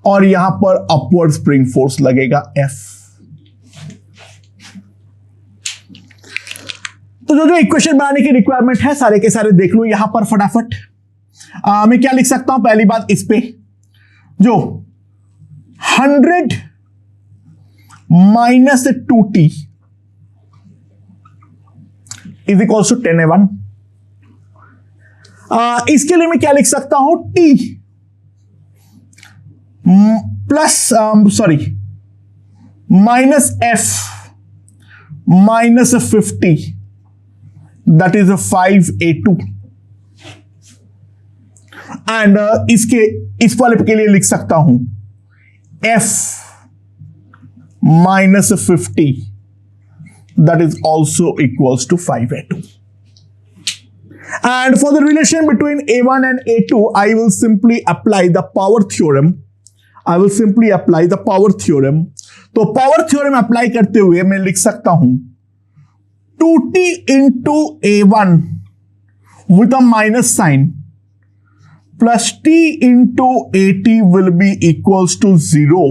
और यहां पर अपवर्ड स्प्रिंग फोर्स लगेगा F। तो जो इक्वेशन बनाने की रिक्वायरमेंट है सारे के सारे देख लो यहां पर फटाफट। मैं क्या लिख सकता हूं? पहली बात, इस पे जो 100 minus 2t is equals to 10a1। इसके लिए मैं क्या लिख सकता हूं? t plus minus f minus 50, that is a 5a2, and इस वाले के लिए लिख सकता हूं f minus 50, that is also equals to 5a2. And for the relation between a1 and a2, I will simply apply the power theorem. तो power theorem apply करते हुए मैं लिख सकता हूं 2t into a1 with a minus sign plus t into at will be equals to 0,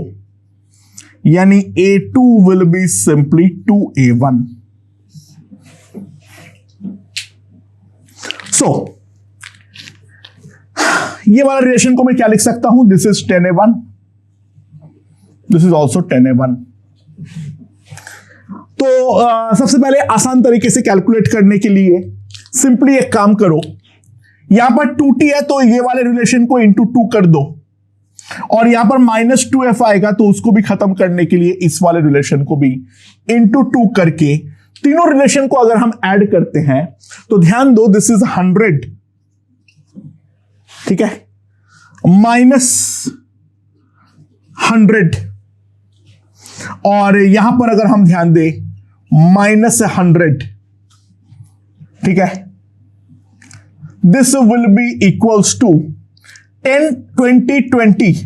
यानी a2 will be simply 2a1. So ये वाला रिलेशन को मैं क्या लिख सकता हूं? This is 10a1, this is also 10a1। तो सबसे पहले आसान तरीके से कैलकुलेट करने के लिए सिंपली एक काम करो, यहां पर 2t है तो ये वाले रिलेशन को इंटू 2 कर दो, और यहां पर माइनस 2f आएगा तो उसको भी खत्म करने के लिए इस वाले रिलेशन को भी इंटू 2 करके तीनों रिलेशन को अगर हम ऐड करते हैं तो ध्यान दो, दिस इज 100, ठीक है, माइनस 100, और यहां पर अगर हम ध्यान दें माइनस 100, ठीक है, this will be equals to 10, 20, 20,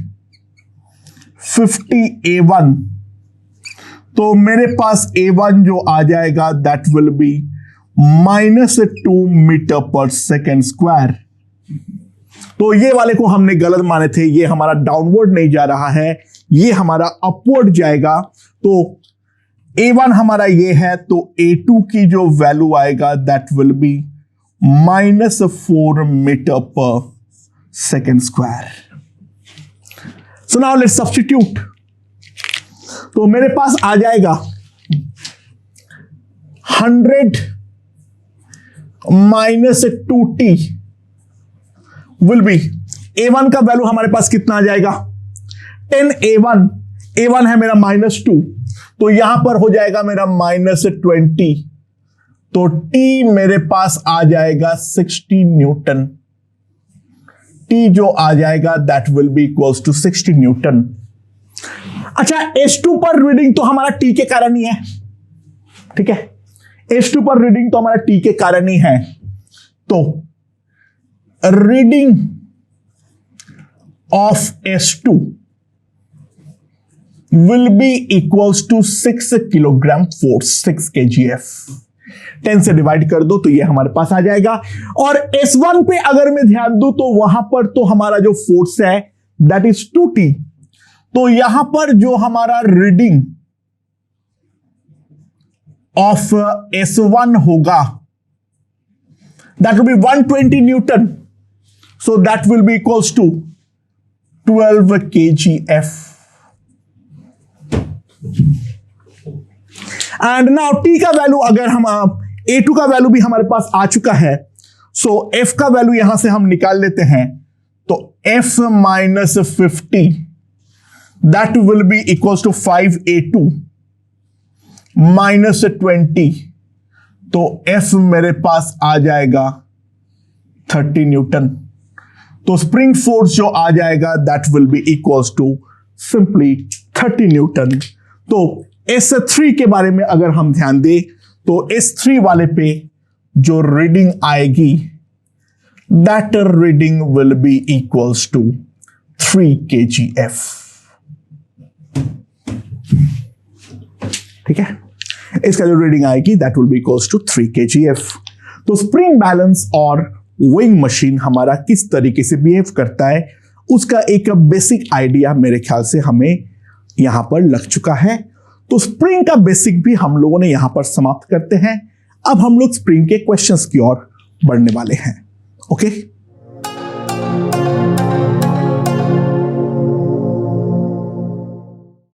50 A1। तो मेरे पास A1 जो आ जाएगा that will B -2 metre per second square. तो ये वाले को हमने गलत माने थे, ये हमारा डाउनवर्ड नहीं जा रहा है, ये हमारा अपवर्ड जाएगा। तो A1 हमारा ये है, तो A2 की जो वैल्यू आएगा that will B -4 metre per second square. So now let's substitute. तो मेरे पास आ जाएगा 100 minus 2t will be, A1 का वैल्यू हमारे पास कितना आ जाएगा 10 A1 है मेरा -2, तो यहां पर हो जाएगा मेरा -20, तो T मेरे पास आ जाएगा 60 न्यूटन। T जो आ जाएगा that will be equals to 60 newton. अच्छा, H2 पर रीडिंग तो हमारा T के कारण ही है, ठीक है, H2 पर रीडिंग तो हमारा T के कारण ही है। तो reading of H2 will be equals to 6 kilogram force, 6 kgf। 10 से डिवाइड कर दो तो ये हमारे पास आ जाएगा। और S1 पे अगर मैं ध्यान दूं तो वहां पर तो हमारा जो फोर्स है दैट इज 2t, तो यहां पर जो हमारा रीडिंग ऑफ S1 होगा that will be 120 newton, so that will be equals to 12 kgf। And now T का वैल्यू अगर हम A2 का वैल्यू भी हमारे पास आ चुका है, सो F का वैल्यू यहां से हम निकाल लेते हैं, तो F minus 50 that will be equals to 5A2 minus 20, तो F मेरे पास आ जाएगा 30 न्यूटन। तो स्प्रिंग फोर्स जो आ जाएगा that will be equals to simply 30 newton. तो S3 के बारे में अगर हम ध्यान दें तो S3 वाले पे जो रीडिंग आएगी that reading will be equals to 3 kgf, ठीक है, इसका जो रीडिंग आएगी that will be equals to 3 kgf। तो स्प्रिंग बैलेंस और विंग मशीन हमारा किस तरीके से बिहेव करता है उसका एक बेसिक आइडिया मेरे ख्याल से हमें यहां पर लग चुका है। तो स्प्रिंग का बेसिक भी हम लोगों ने यहां पर समाप्त करते हैं। अब हम लोग स्प्रिंग के क्वेश्चंस की ओर बढ़ने वाले हैं। ओके।